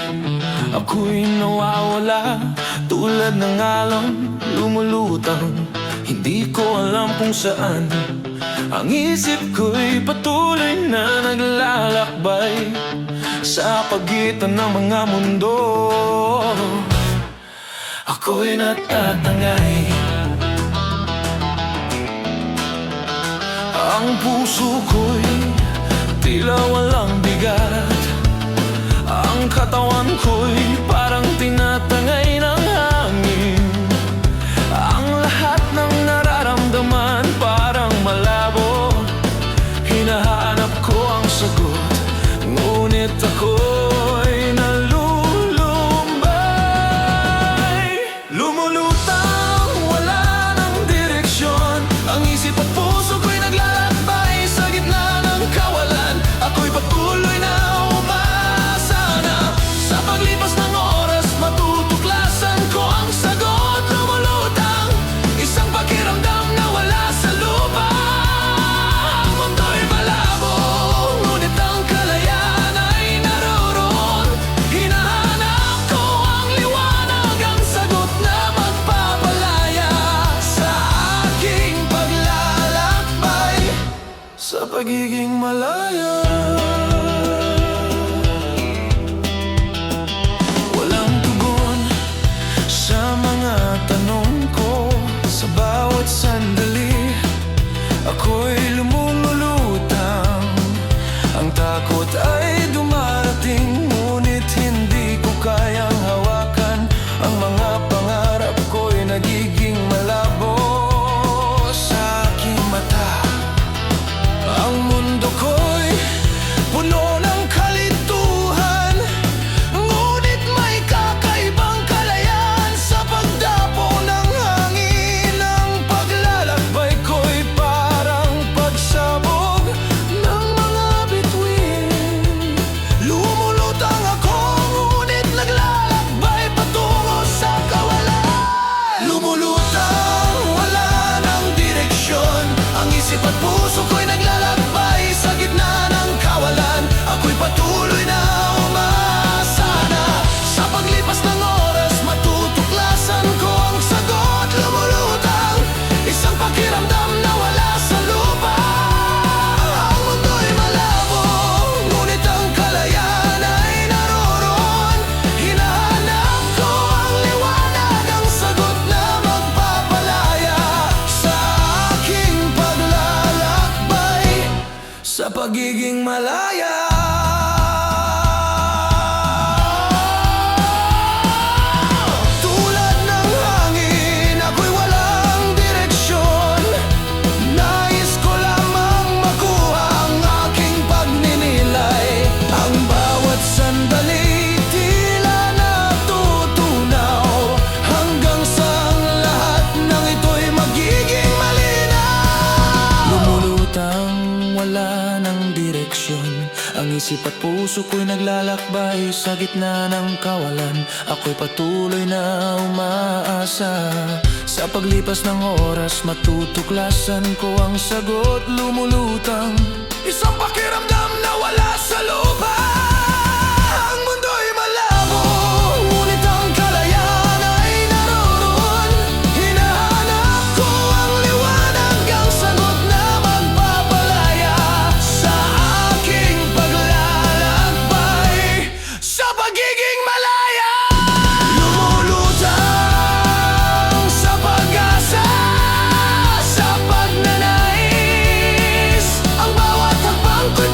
ako'y nawawala. Tulad ng alon, lumulutang. Hindi ko alam kung saan. Ang isip ko'y patuloy na naglalakbay sa pagitan ng mga mundo. Ako'y natatangay. Ang puso ko'y tila walang bigat. Ang katawan ko'y parang tinatangay ng hangin. Ang lahat ng nararamdaman parang malabo. Hinahanap ko ang sagot, ngunit ako'y nalulumbay. Lumulutang, wala ng direksyon. Ang isip at puso ko'y naglalakbay sa gitna ng kawalan. Ako'y patuloy na umaasa na sa paglipas ng oras matutuklasan ko ang sagot. Lumulutang, isang pakiramdam na wala sa lupa. Ang mundo'y malabo, ngunit ang kalayaan ay naroon. Hinahanap ko ang liwanag, ang sagot na magpapalaya sa aking paglalakbay sa pagiging malaya. Walang tugon sa mga tanong ko. Sa bawat sandali, ako'y lumulutang. Ang takot ay dumarating, ngunit hindi ko kayang hawakan. Ang mga pangarap ko'y nagiging malabo sa aking mata. Ang mundo ko'y puno ng kalituhan, ngunit may kakaibang kalayaan sa pagdapo ng hangin. Ang paglalakbay ko'y parang pagsabog ng mga bituin. Lumulutang ako, ngunit naglalakbay patungo sa kawalan. Lumulutang, wala ng direksyon. Ang isip at puso ko'y naglalakbay sa gitna ng kawalan. Ako'y patuloy na umaasa na sa paglipas ng oras matutuklasan ko ang sagot. Lumulutang, isang pakiramdam na wala sa lupa. Ang mundo'y malabo, ngunit ang kalayaan ay naroon. Hinahanap ko ang liwanag, ang sagot na magpapalaya sa aking paglalakbay sa pagiging malaya. Tulad ng hangin, ako'y walang direksyon. Nais ko lamang makuha ang aking pagninilay. Ang bawat sandali tila natutunaw, hanggang sa ang lahat ng ito'y magiging malinaw. Lumulutang, wala ng direksyon. Ang isip at puso ko'y naglalakbay sa gitna ng kawalan. Ako'y patuloy na umaasa. Sa paglipas ng oras matutuklasan ko ang sagot. Lumulutang, isang pakiramdam na wala sa lupa. Ang mundo'y malabo, ngunit ang kalayaan ay naroon. Hinahanap ko ang liwanag, ang sagot na magpapalaya sa aking paglalakbay sa pagiging malaya. Lumulutang sa pag-asa, sa pagnanais. Ang bawat hakbang ko'y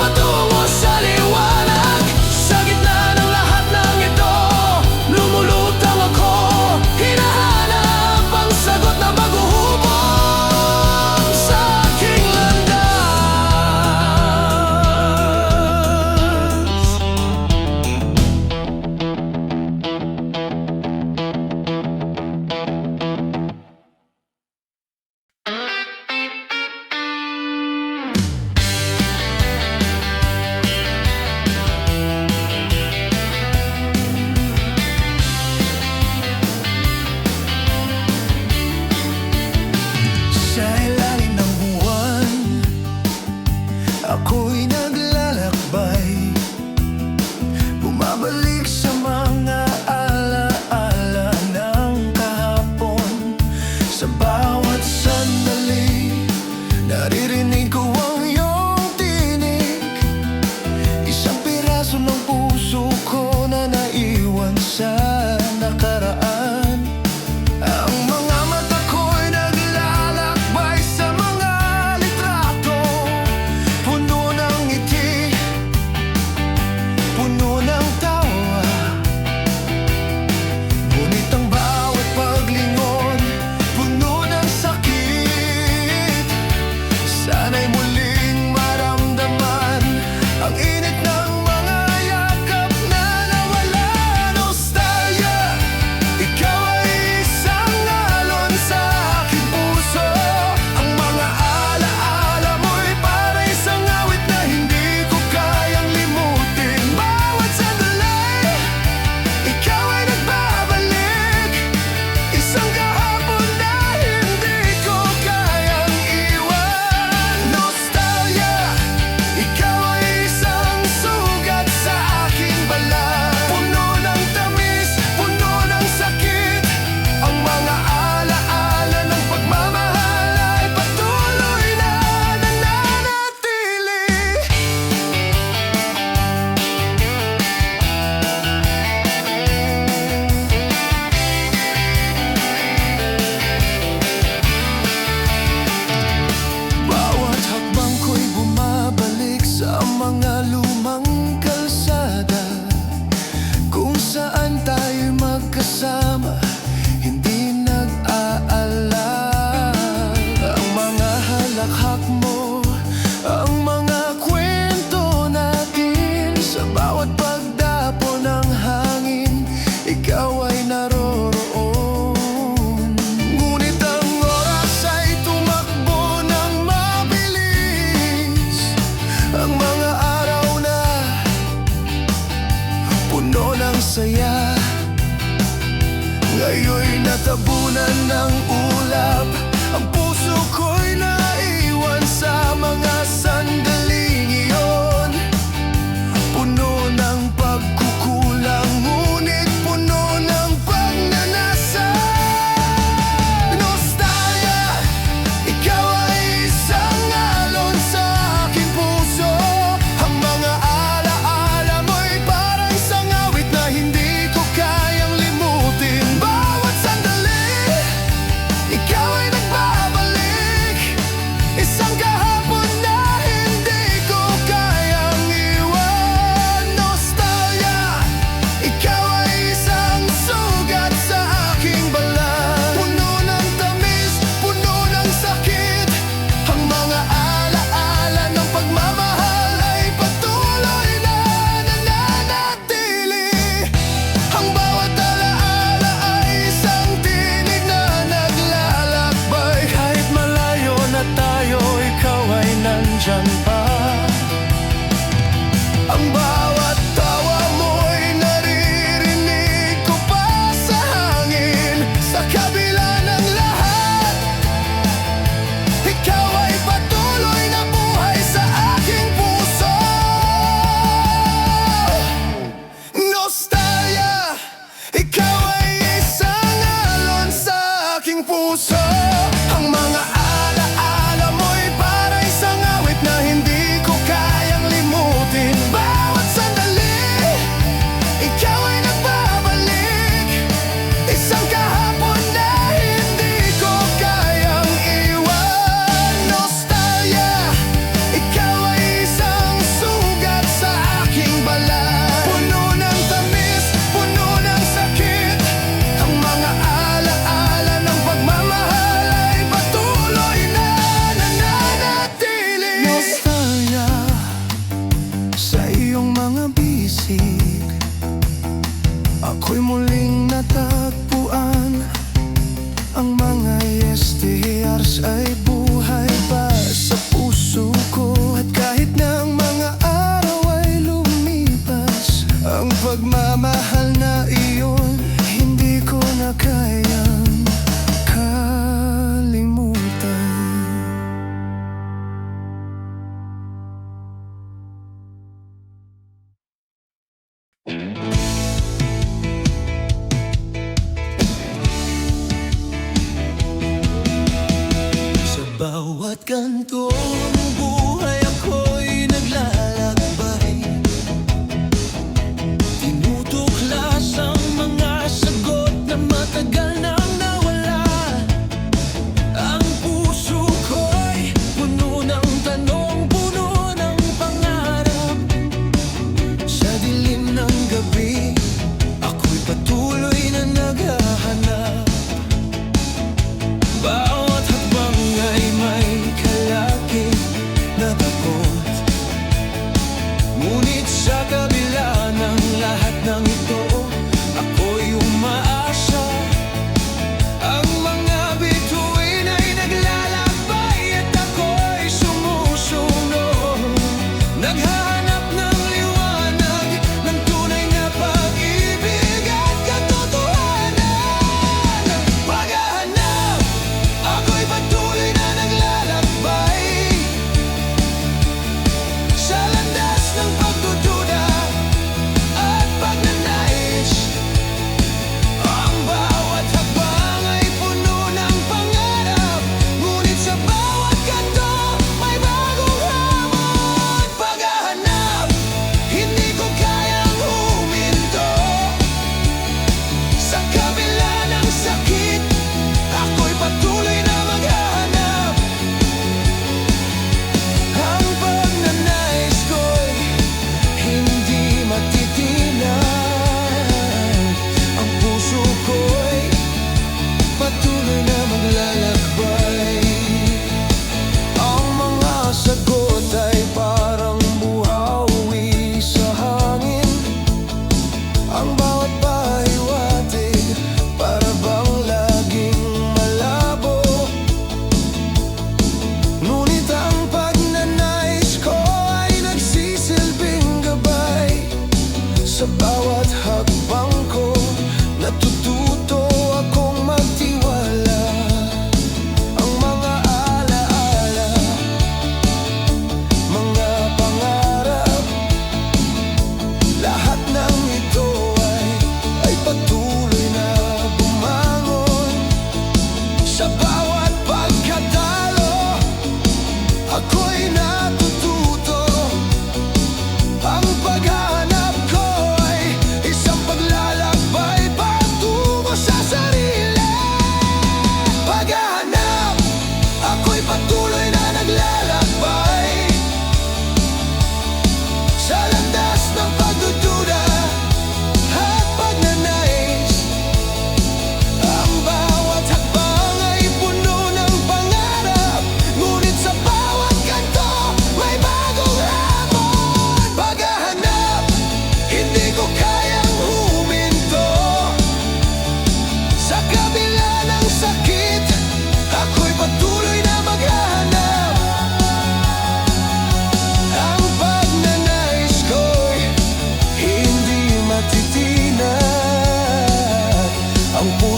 Kayo'y natabunan ng ulap. Ang puso ko'y naiwan sa mga sandaling iyon. Puno ng pagkukulang, ngunit puno ng pagnanasa. Nostalgia, ikaw ay isang alon sa aking puso. Ang mga alaala mo'y parang isang awit na hindi ko kayang limutin. Bawat sandali, ikaw ay nagbabalik. Isang kahapon na hindi ko kayang iwan. Nostalgia, ikaw ay isang sugat sa aking balat. Puno ng tamis, puno ng sakit. Ang mga alaala ng pagmamahal ay patuloy na nananatili. Ang bawat alaala ay isang tinig na naglalakbay. Kahit malayo na tayo, ikaw ay nandyan pa. Ang bawat tawa mo'y naririnig ko pa sa hangin. Sa kabila ng lahat, ikaw ay patuloy na buhay sa aking puso. Nostalgia, ikaw ay isang alon sa aking puso. Ang mga alaala mo'y para isang awit na hindi ko kayang limutin. Bawat sandali, ikaw ay nagbabalik. Isang kahapon na hindi ko kayang iwan. Nostalgia, ikaw ay isang sugat sa aking balat. Puno ng tamis, puno ng sakit. Ang mga alaala ng pagmamahal ay patuloy na nananatili. Nostalgia, sa iyong mga bisig, ako'y muling natagpuan. Ang mga yesteryears ay buhay pa sa puso ko. At kahit na ang mga araw ay lumipas, ang pagmamahal na iyon hindi ko na kayang kalimutan. Sa bawat kanto ng buhay ako'y naglalakbay. Tinutuklas ang mga sagot na matagal nang nawala. Ang puso ko'y puno ng tanong, puno ng pangarap. Sa dilim ng gabi, ako'y patuloy na naghahanap. Bawat hakbang ay may kalakip na takot. Ngunit sa kabila ng lahat ng ito, ako'y umaasa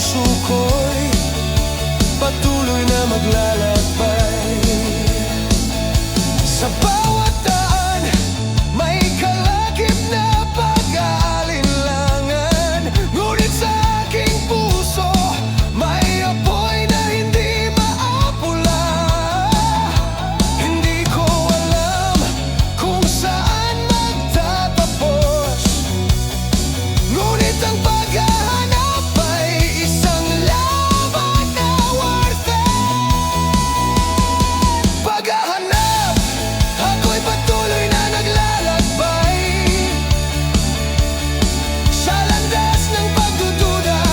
puso ko'y patuloy na maglalakbay. Sa bawat daan, may kalakip na pag-aalinlangan. Ngunit sa aking puso, may apoy na hindi maapula. Hindi ko alam kung saan magtatapos, ngunit ang paghahanap ay isang laban na worth it. Paghahanap, ako'y patuloy na naglalakbay sa landas ng pagdududa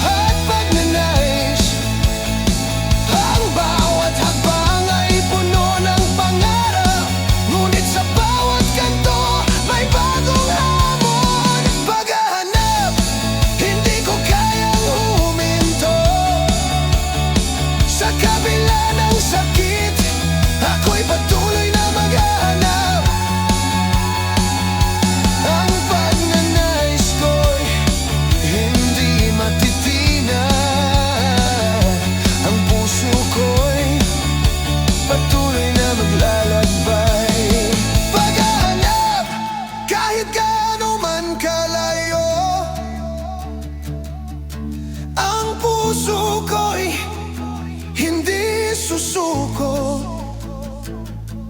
at pagnanais. Ang bawat hakbang ay puno ng pangarap, ngunit sa bawat kanto may bagong hamon. Paghahanap, hindi ko kayang huminto. Sa kabila ng sakit, ako'y patuloy na maghahanap. Ang pagnanais ko'y hindi matitinag. Ang puso ko'y patuloy na maglalakbay. Paghahanap, kahit gaano man kalayo, ang puso ko'y hindi susuko.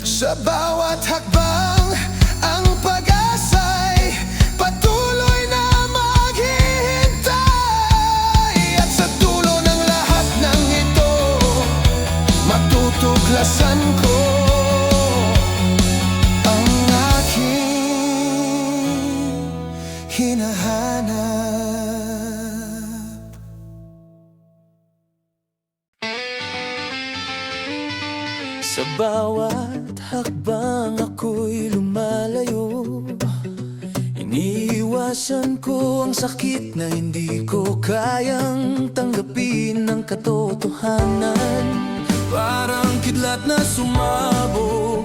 Sa bawat hakbang, ang pag-asa'y patuloy na maghihintay. At sa dulo ng lahat ng ito, matutuklasan ko ang aking hinahanap. Sa bawat hakbang ako'y lumalayo, iniiwasan ko ang sakit na hindi ko kayang tanggapin ng katotohanan. Parang kidlat na sumabog,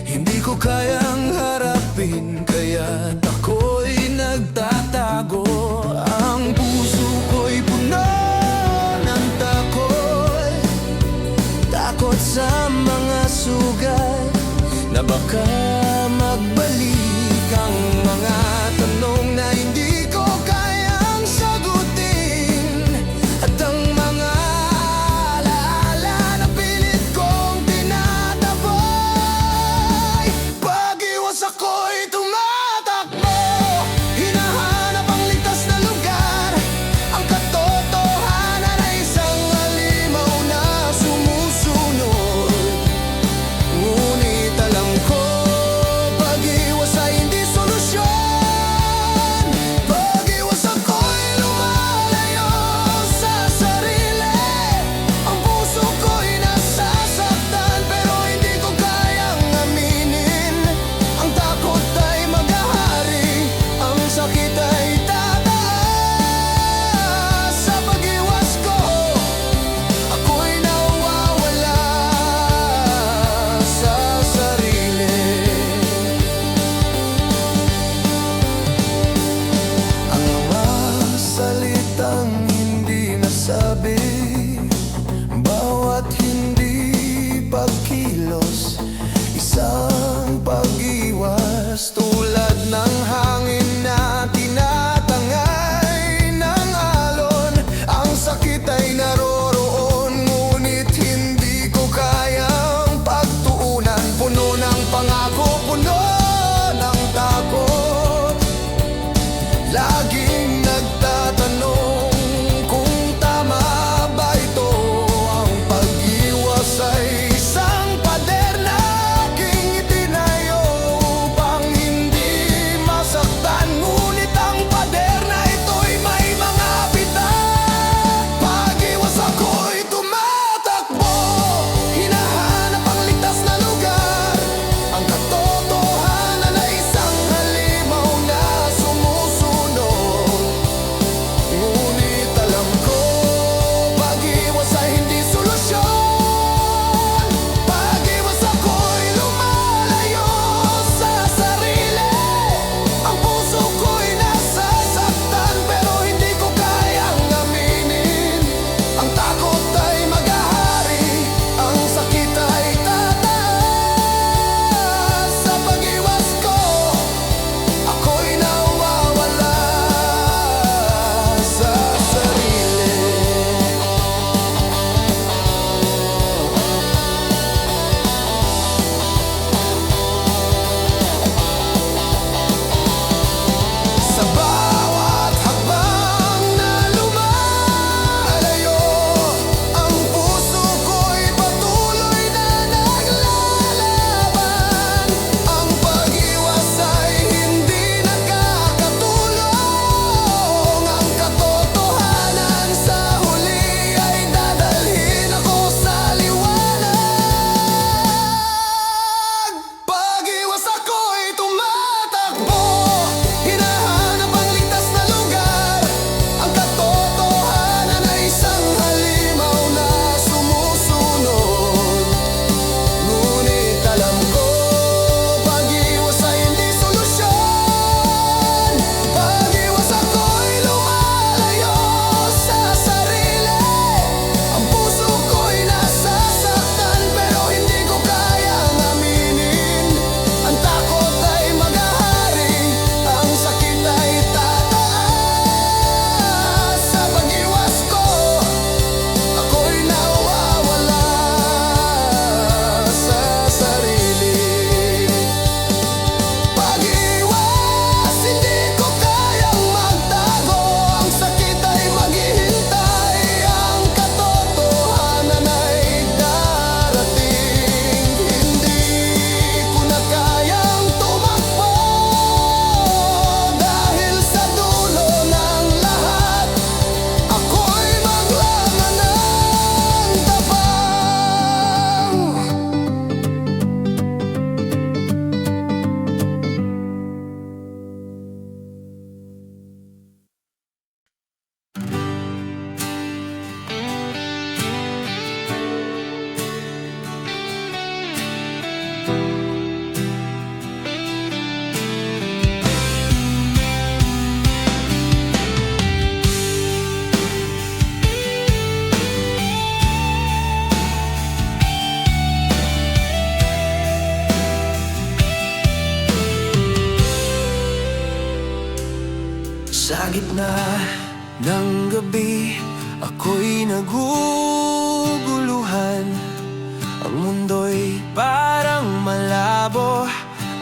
hindi ko kayang harapin, kaya't ako'y nagtatago. Ang puso ko'y puno ng takot, takot sa mga sugat na baka magbalik. Ang mga tanong na hindi ko kayang sagutin, at ang mga alaala na pilit kong tinataboy. Pag-iwas ako'y tumatakbo, hinahanap ang ligtas na lugar. Ang katotohanan ay isang halimaw na sumusunod. Ngunit alam ko, pag-iwas ay hindi solusyon. Pag-iwas ako'y lumalayo sa sarili. Ang puso ko'y nasasaktan, pero hindi ko kayang aminin. Ang takot ay maghahari, ang sakit ay tataas. Sa pag-iwas ko, ako'y nawawala sa sarili. Ang mga salitang hindi nasabi, bawat hindi pagkilos, isang pag-iwas. Tulad ng hangin na tinatangay ng alon, ang sakit ay naroroon, ngunit hindi ko kayang pagtuunan. Puno ng pangako, puno ng takot, laging nagtatanong gitna ng gabi, ako'y naguguluhan. Ang mundo'y parang malabo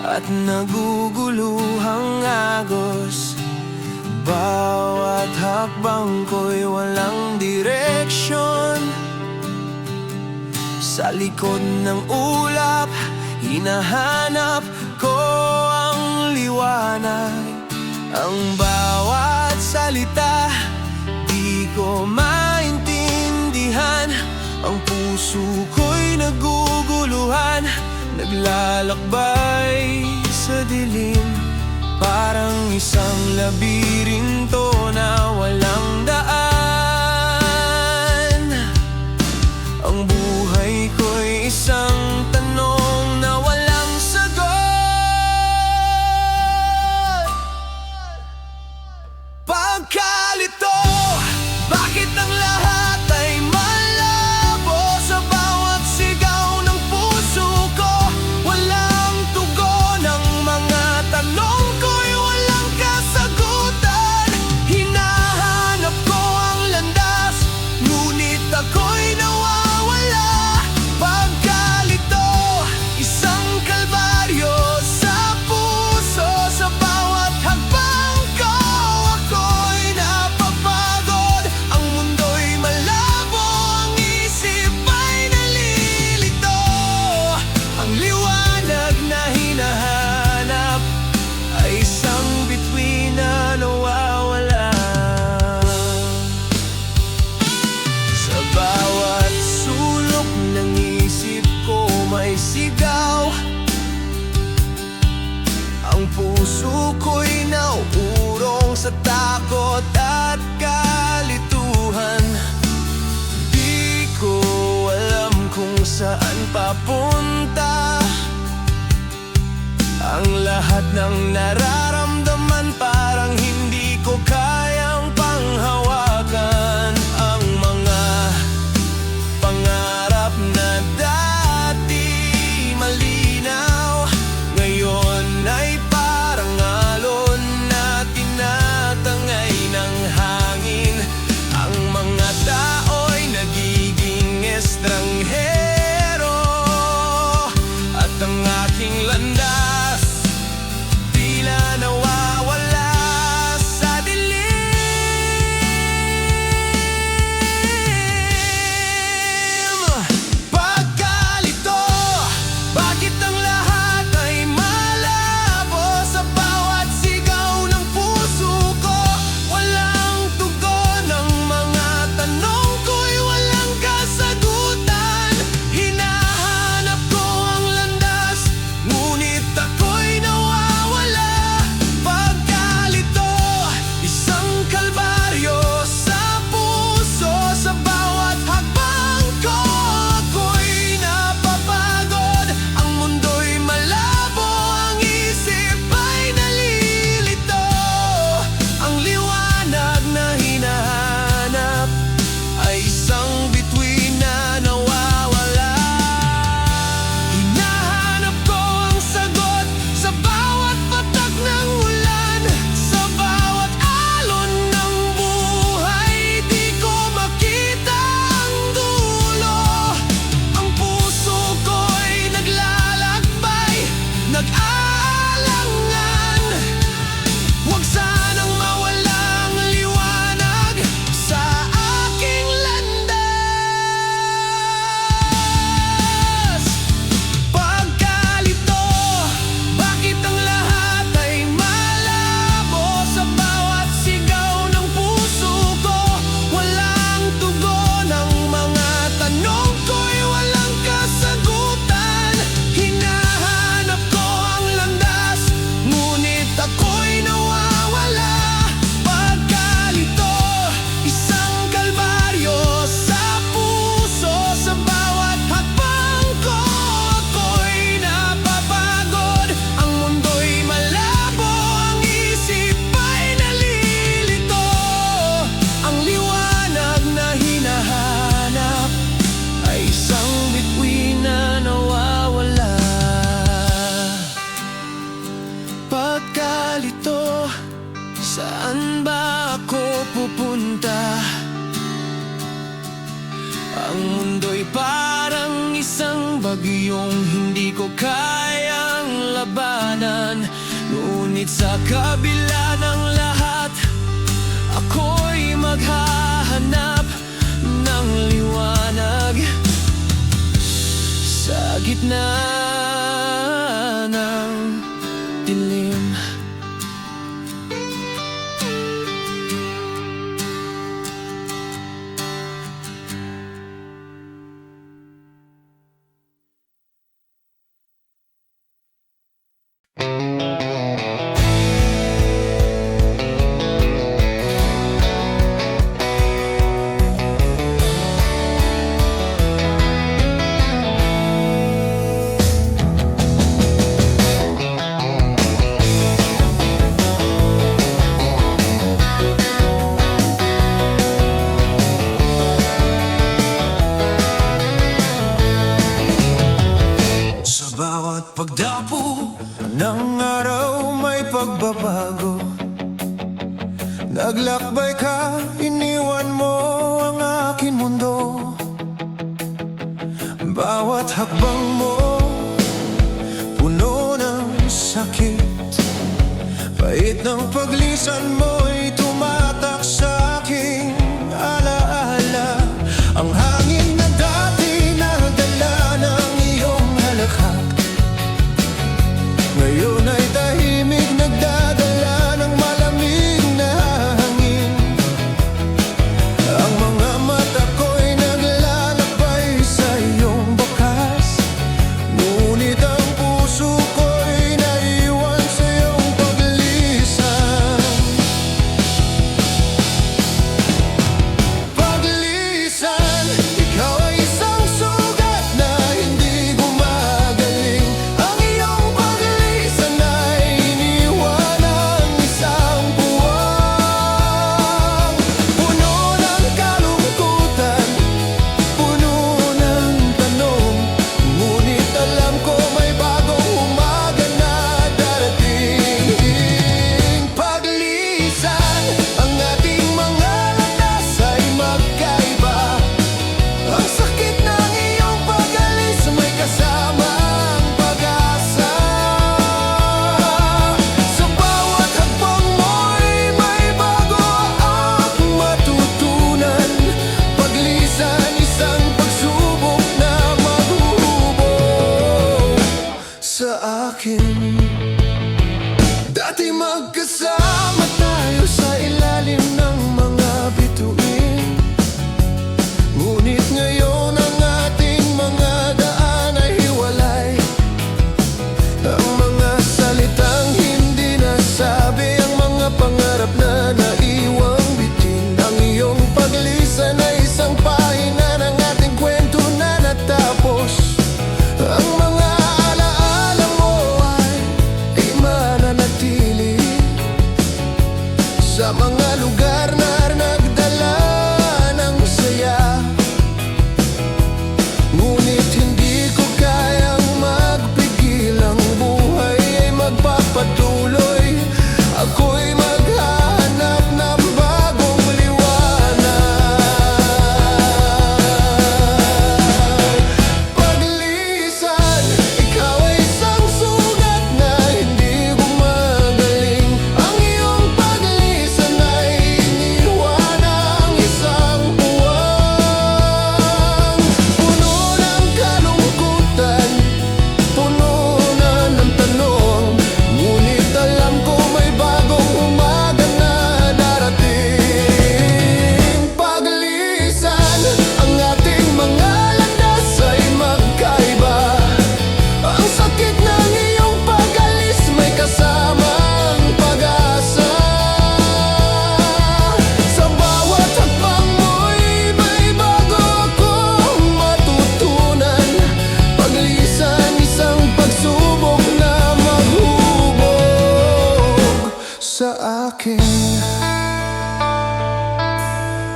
at naguguluhang agos. Bawat hakbang ko'y walang direksyon. Sa likod ng ulap, hinahanap ko ang liwanag. Ang bawat salita, di ko maintindihan. Ang puso ko'y naguguluhan, naglalakbay sa dilim. Parang isang labirinto na walang daan. Ang buhay ko'y isang tanong na walang sagot. Pagkalito, bakit ang lahat ay malabo? Sa bawat sigaw ng puso ko, walang tugon. Ang mga tanong ko'y walang kasagutan. Hinahanap ko ang landas, ngunit ako'y nawawala. Pagkalito, isang kalbaryo sa puso. Sa bawat hakbang ko, ako'y napapagod. Ang mundo'y malabo, ang isip ay nalilito. Ang liwanag na hinahanap ay isang bituin na nawawala. Sa bawat sulok ng isip ko may sigaw. Ang puso ko'y nauurong sa takot at kalituhan. Di ko alam kung saan papunta. Ang lahat ng nararamdaman parang hindi ko kayang panghawakan. Ang mga pangarap na dati malinaw, ngayon ay parang alon na tinatangay ng hangin. Ang mga tao'y nagiging estranghero, at ang aking landas tila nawawala. bagyong hindi ko kayang labanan. Ngunit sa kabila ng lahat, ako'y maghahanap ng liwanag sa gitna ng dilim. Sa bawat pagdapo ng araw may pagbabago. Naglakbay ka, iniwan mo ang aking mundo. Bawat hakbang mo, puno ng sakit. Pait ng paglisan mo'y tumatak sa aking alaala. Ang hangin na dati nagdala ng iyong halakhak, ngayon ay tahimik nagdadala ng malamig na hangin. Ang mga mata ko'y naglalakbay sa iyong bakas, ngunit ang puso ko'y naiwan sa iyong paglisan. Paglisan, ikaw ay isang sugat na hindi gumagaling. Ang iyong paglisan ay iniwan ng isang buwang puno ng kalungkutan, puno ng tanong. Ngunit alam ko may bagong umaga na darating. Paglisan, ang ating mga landas ay magkaiba. Ang sakit ng iyong pag-alis may kasamang pag-asa. Sa bawat hakbang mo'y may bago akong matutunan. Paglisan, isang pagsubok na maghuhubog sa akin. Dati magkasama tayo sa ilalim ng mga bituin, ngunit ngayon ang ating mga daan ay hiwalay. Ang mga salitang hindi nasabi, ang mga pangarap na naiwang bitin. Ang iyong paglisan ay isang pahina ng ating kwento na natapos. Ang mga alaala mo ay mananatili sa mga lugar na nagdala ng saya. Ngunit hindi ko kayang magpigil, ang buhay ay magpapatuloy. Ako'y maghahanap ng bagong liwanag. Paglisan, ikaw ay isang sugat na hindi gumagaling. Ang iyong paglisan ay iniwan ng isang buwang puno ng kalungkutan, puno na ng tanong. Ngunit alam ko may bagong umaga na darating. Paglisan, ang ating mga landas ay magkaiba. Ang sakit ng iyong pag-alis may kasamang pag-asa. Sa bawat hakbang mo'y may bago akong matutunan. Paglisan, isang pagsubok na maghubog sa akin.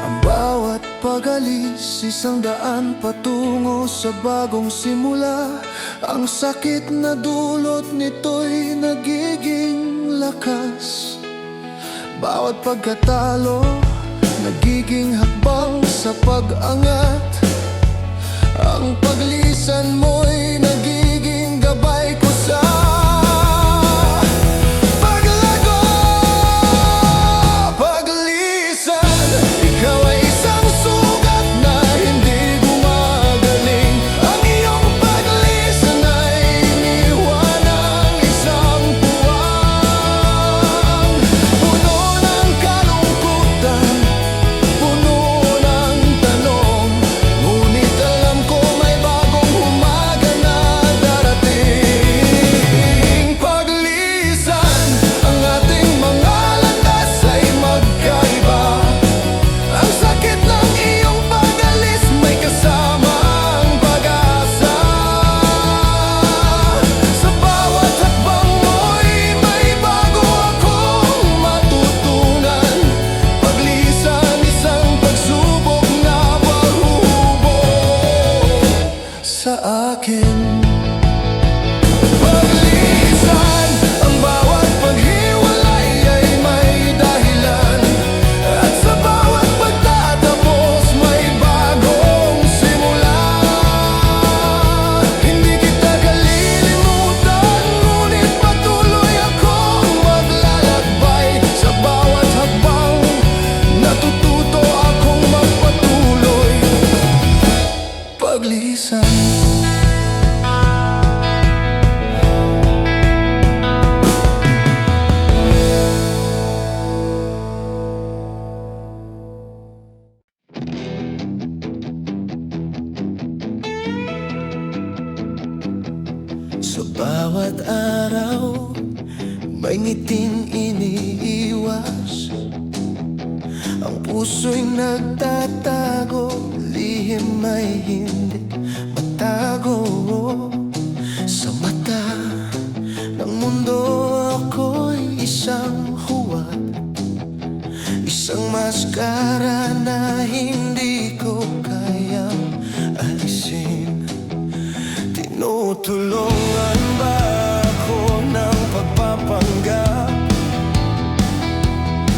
Ang bawat pag-alis, isang daan patungo sa bagong simula. Ang sakit na dulot nito'y nagiging lakas. Bawat pagkatalo, nagiging hakbang sa pag-angat. Ang paglisan mo'y nagiging gabay ko sa paglago. Paglisan, ikaw ay isang sugat na hindi gumagaling. Ang iyong paglisan ay iniwan ng isang puwang, puno ng kalungkutan, puno ng tanong. Ngunit alam ko may bagong umaga na darating. Paglisan, ang ating mga landas ay magkaiba. Ang sakit ng iyong pag-alis may kasamang pag-asa. Sa bawat hakbang mo'y may bago akong matutunan. Paglisan, isang pagsubok na pahuhubog sa akin. Paglisan, ang bawat paghiwalay ay may dahilan. At sa bawat pagtatapos may bagong simula. Hindi kita kalilimutan, ngunit patuloy akong maglalakbay. Sa bawat hakbang natututo akong magpatuloy. Paglisan. Sa bawat araw, may ngiting iniiwas. Ang puso'y nagtatago, lihim ay hindi matago. Sa mata ng mundo ako'y isang huwad, isang maskara na hindi ko kayang alisin. Tinutulungan ba ako ng pagpapanggap?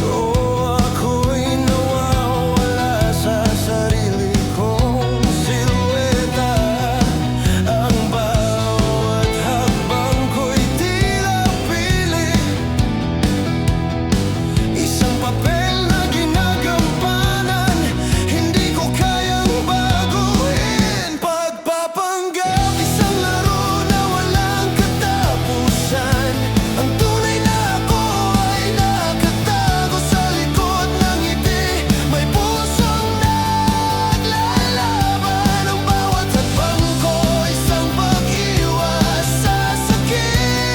O ako'y nawawala sa sarili kong silhueta? Ang bawat hakbang ko'y tila pilit, isang papel na ginagampanan. Hindi ko kayang baguhin. Pagpapanggap, isang laro na walang katapusan. Ang tunay na ako ay nakatago sa likod ng ngiti. May pusong naglalaban. Ang bawat hakbang ko, isang pag-iwas sa sakit.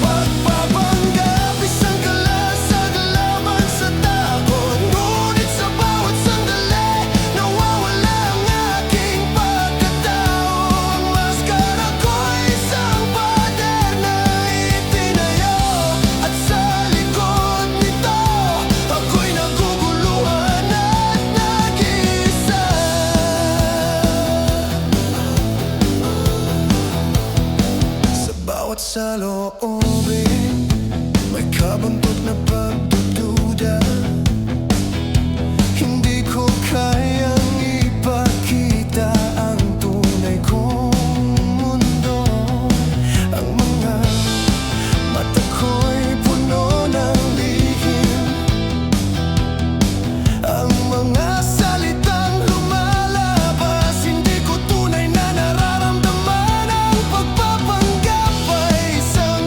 Pagpapanggap, isang kalasag laban sa takot. Ngunit sa bawat sandali, nawawala ang aking pagkatao. Ang maskara ko'y isang pader na itinayo. At sa likod nito, ako'y naguguluhan at nag-iisa. Sa bawat saloobin, may kabuntot na pagdududa. Hindi ko kayang ipakita ang tunay kong mundo. Ang mga mata ko'y puno ng lihim. Ang mga salitang lumalabas, hindi ko tunay na nararamdaman. Ang pagpapanggap ay isang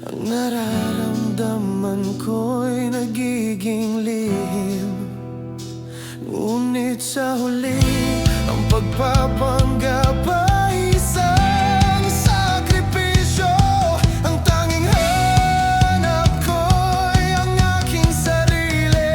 Ang nararamdaman ko'y nagiging lihim. Ngunit sa huli, ang pagpapanggap ay isang sakripisyo. Ang tanging hanap ko'y ang aking sarili.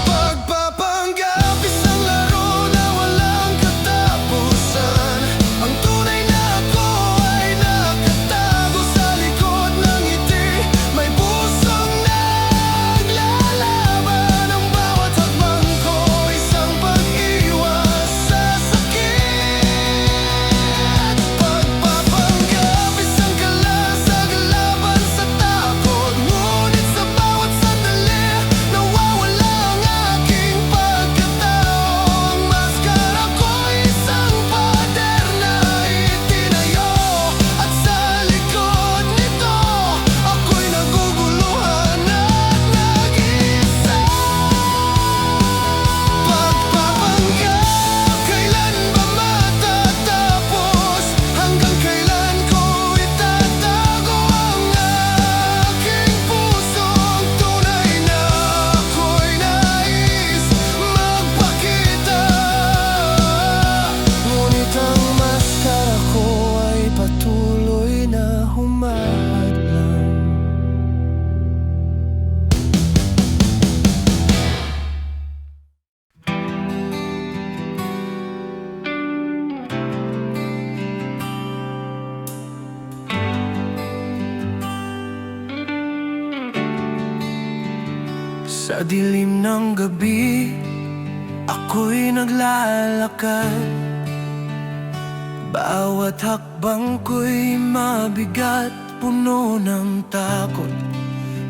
Pagpapanggap, isang laro na walang katapusan. Ang tunay na ako ay nakatago sa likod ng ngiti. May pusong naglalaban. Ang bawat hakbang ko, isang pag-iwas sa sakit. Pagpapanggap, isang kalasag-laban sa takot. Ngunit sa bawat sandali, nawawala ang aking pagkatao. Ang maskara ko'y isang pader na itinayo. At sa likod nito, ako'y naguguluhan at nag-iisa. Pagpapanggap, kailan ba matatapos? Hanggang kailan ko itatago ang aking puso? Ang tunay na ako'y nais magpakita. Ngunit ang maskara ko ay patuloy na humahadlang. Sa dilim ng gabi, ako'y naglalakad. Bawat hakbang ko'y mabigat, puno ng takot.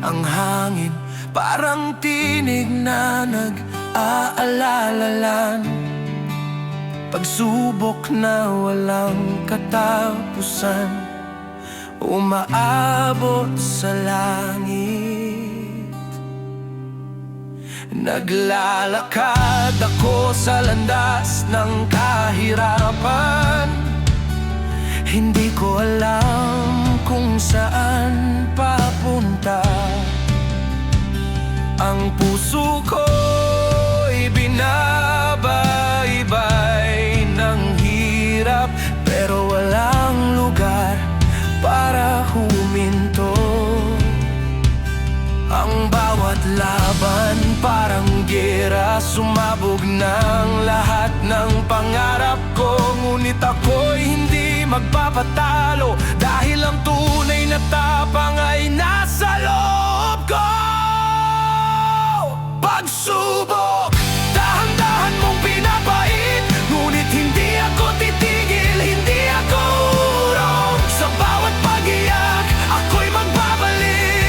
Ang hangin parang tinig na nag-aalalalan. Pagsubok na walang katapusan, umaabot sa langit. Naglalakad ako sa landas ng kahirapan. Hindi ko alam kung saan papunta. Ang puso ko'y binabaybay ng hirap, pero walang lugar para huminto. Ang bawat laban parang gera, sumabog ng lahat ng pangarap ko. Ngunit ako'y hindi magpapatalo, dahil ang tunay na tapang ay nasa loob ko. Pagsubok, dahan-dahan mong pinapait, ngunit hindi ako titigil, hindi ako urong. Sa bawat pag-iyak, ako'y magbabalik.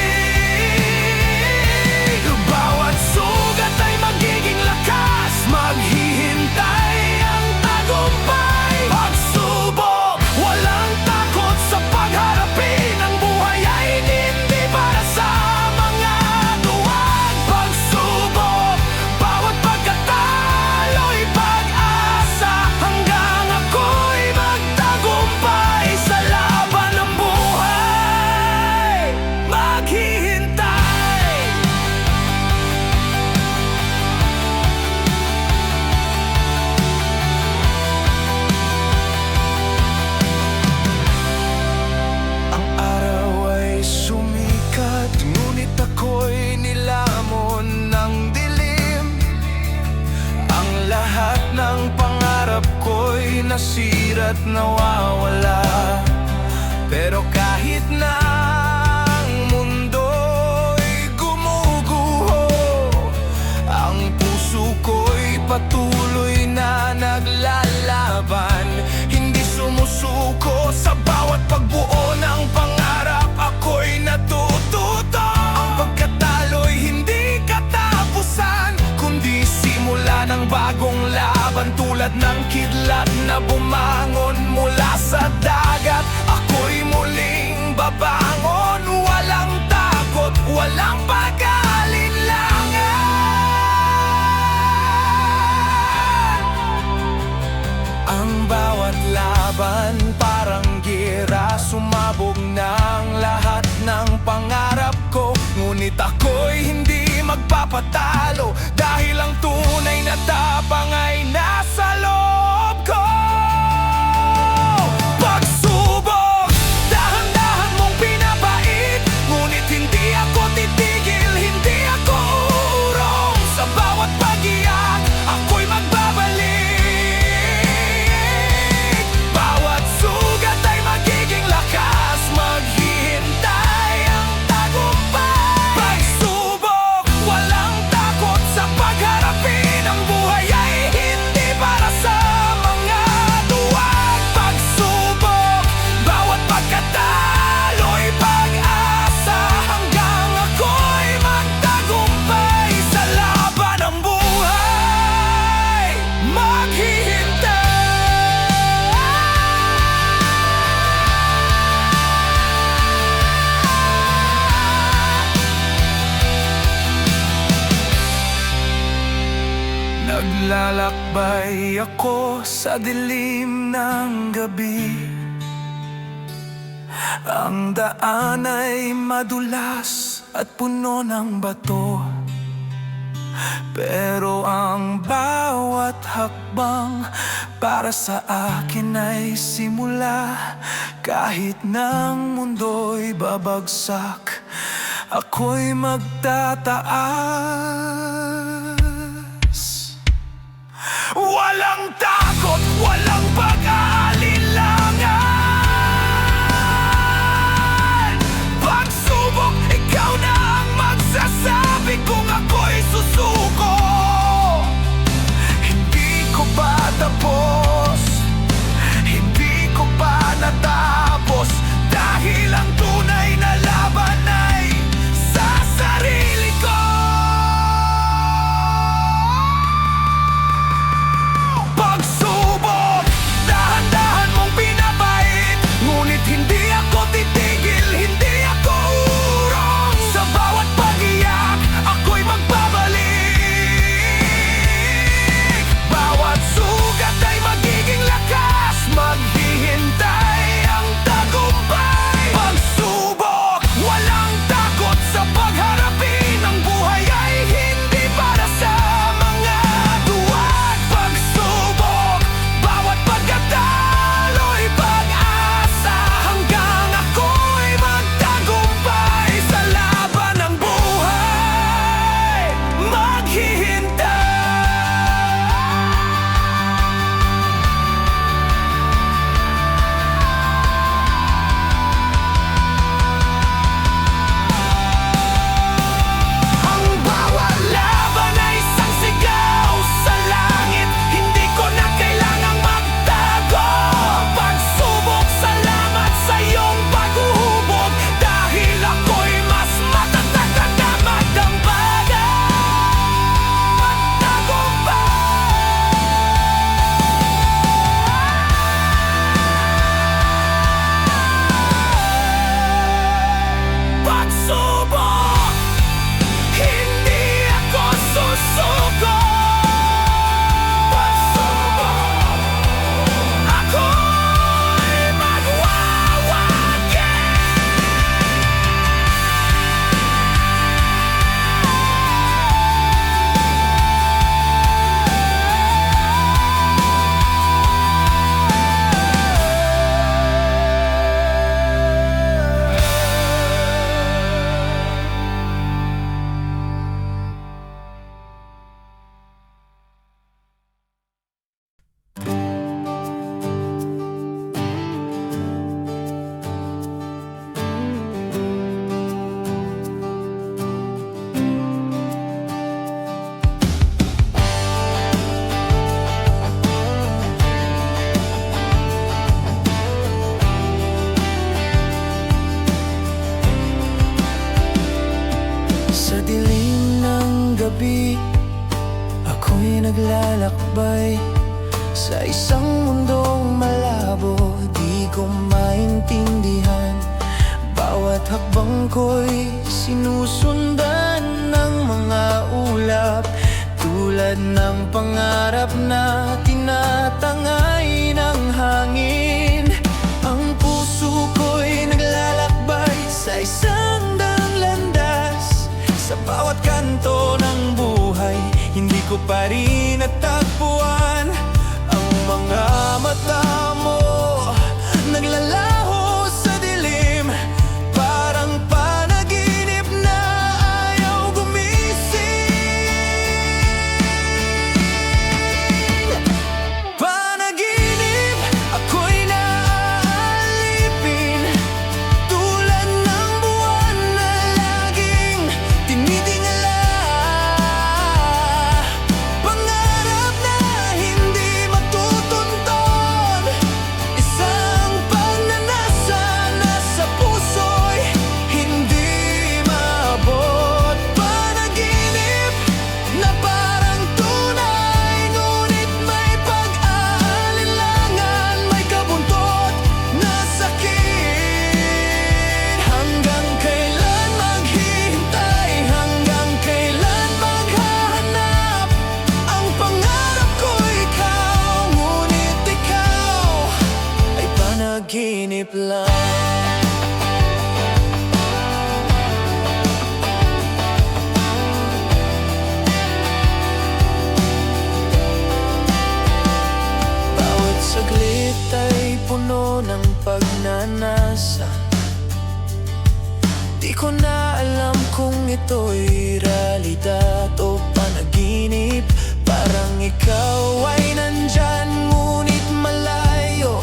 Bawat sugat ay magiging lakas, maghihintay ang tagumpay. Pagsubok, walang takot sa pagharapin. Ang buhay ay hindi para sa mga duwag. Pagsubok, bawat pagkatalo'y pag-asa, hanggang ako'y magtagumpay sa laban ng buhay. Maghihintay. Ang araw ay sumikat, ngunit ako'y nilamon ng dilim. Ang lahat ng pangarap ko'y nasira't nawawala. Pero kahit na ang mundo'y gumuguho, ang puso ko'y patuloy na naglalaban. Hindi sumusuko sa bawat pagbuo ng pangarap, ako'y natututo. Ang pagkatalo'y hindi katapusan, kundi simula ng bagong laban. Tulad ng kidlat na bumangon mula sa dagat, ako'y muling babangon. Walang takot, walang pag-alinlangan. Ang bawat laban parang gera, magpapatalo, dahil ang tunay na tapang ay nasa loob ko. Pagsubok, dahan-dahan mong pinapait, ngunit hindi ako titigil, hindi ako uurong. Sa bawat pag-iyak, ako'y magbabalik. Bawat sugat ay magiging lakas, maghihintay ang tagumpay. Pagsubok, walang takot sa pagharapin, ang buhay ay hindi para sa mga duwag. Pagsubok, bawat pagkatalo'y pag-asa, hanggang ako'y magtagumpay sa laban ng buhay. Maghihintay. Naglalakbay ako sa dilim ng gabi. Ang daan ay madulas at puno ng bato, pero ang bawat hakbang para sa akin ay simula. Kahit ng mundo'y babagsak, ako'y magtataas. Walang takot, walang pag-aalinlangan. Pagsubok, ikaw na ang magsasabi kung ako'y susuko. Hindi ko pa tapos, hindi ko pa natapos, dahil ang tunay na laban ay sa sarili ko. Pagsubok, dahan-dahan mong pinapait, ngunit hindi ako titigil, hindi ako uurong. Sa bawat pag-iyak, ako'y magbabalik. Bawat sugat ay magiging lakas, maghihintay ang tagumpay. Pagsubok, walang takot sa pagharapin, ang buhay ay hindi para sa mga duwag. Pagsubok, bawat pagkatalo'y pag-asa, hanggang ako'y magtagumpay sa laban ng buhay. Maghihintay. Ang bawat laban ay isang sigaw sa langit, hindi ko na kailangang magtago. Pagsubok, salamat sa iyong paghuhubog, dahil ako'y mas matatag at damag-dambagan. Pagsubok, hindi ako susuko. Pagsubok, ako'y magwawagi. Sa dilim ng gabi, ako'y naglalakbay sa isang mundong malabo. Di ko maintindihan, bawat hakbang ko'y sinusundan ng mga ulap, tulad ng pangarap na tinatangay ng hangin. Ang puso ko'y naglalakbay sa isang daang landas, sa bawat kanto ng pa rin natagpuan. Ang mga mata mo naglalaho sa dilim, parang panaginip na ayaw gumising. Panaginip, ako'y naaalipin, tulad ng buwan na laging tinitingala. Pangarap na hindi matutunton, isang pagnanasa na sa puso'y hindi maabot. Panaginip na parang tunay, ngunit may pag-aalinlangan, may kabuntot na sakit. Hanggang kailan maghihintay, hanggang kailan maghahanap? Ang pangarap ko ikaw, ngunit ikaw ay panaginip lang. Bawat saglit ay puno ng pagnanasa. Di ko na alam kung ito'y realidad o panaginip. Parang ikaw ay nandyan ngunit malayo,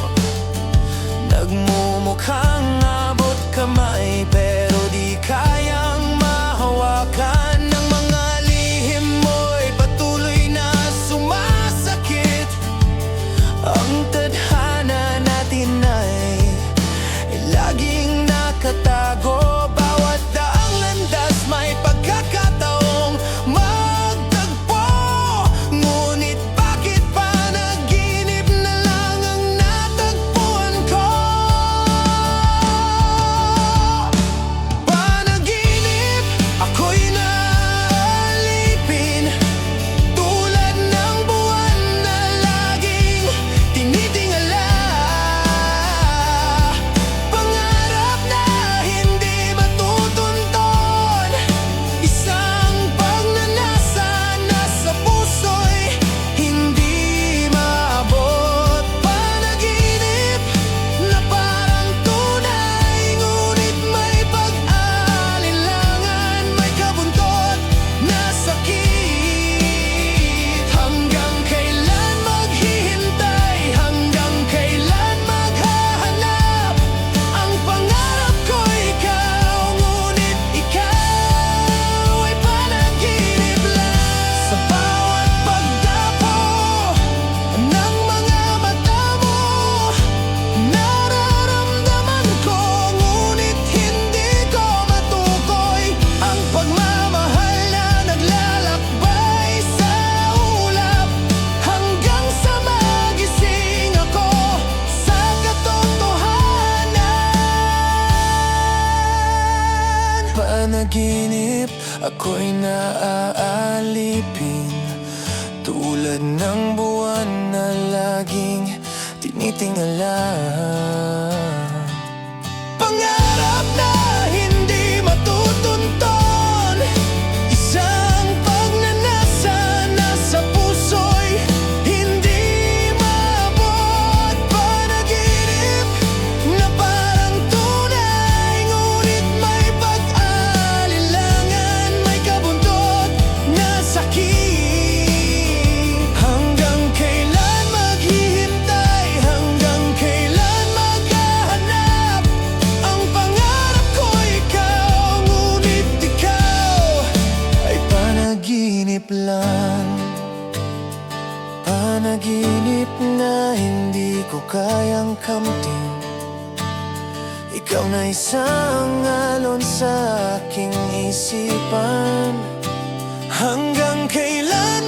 nagmumukhang abot kamay pero di kayang mahawakan. Ng mga lihim mo'y patuloy na sumasakit. Ang tadhana natin ay laging nakatago. Bawat daang landas may pagkakataong magtagpo, ngunit bakit panaginip na lang ang natagpuan ko? Panaginip, ako'y naalipin, tulad ng buwan na laging tinitingala. Pangarap na hindi matutunton, isang pagnanasa na sa puso'y hindi maabot. Panaginip na parang tunay, ngunit may pag-aalinlangan, may kabuntot na sakit. Hanggang kailan maghihintay, hanggang kailan maghahanap? Ang pangarap ko ikaw, ngunit ikaw ay panaginip lang. Sa bawat pagdapo ng mga mata mo, nararamdaman ko, ngunit hindi ko matukoy. Ang pagmamahal na naglalakbay sa ulap, hanggang sa magising ako sa katotohanan. Panaginip, ako'y naaalipin, tulad ng buwan na laging tinitingala. Pangarap na hindi matutunton, isang pagnanasa na sa puso'y hindi maabot. Panaginip na parang tunay, ngunit may pag-aalinlangan, may kabuntot na sakit. Hanggang kailan maghihintay, hanggang kailan maghahanap? Ang pangarap ko ikaw, ngunit ikaw ay panaginip lang. Panaginip na hindi ko kayang kamtin, ikaw na isang alon sa aking isipan. Hanggang kailan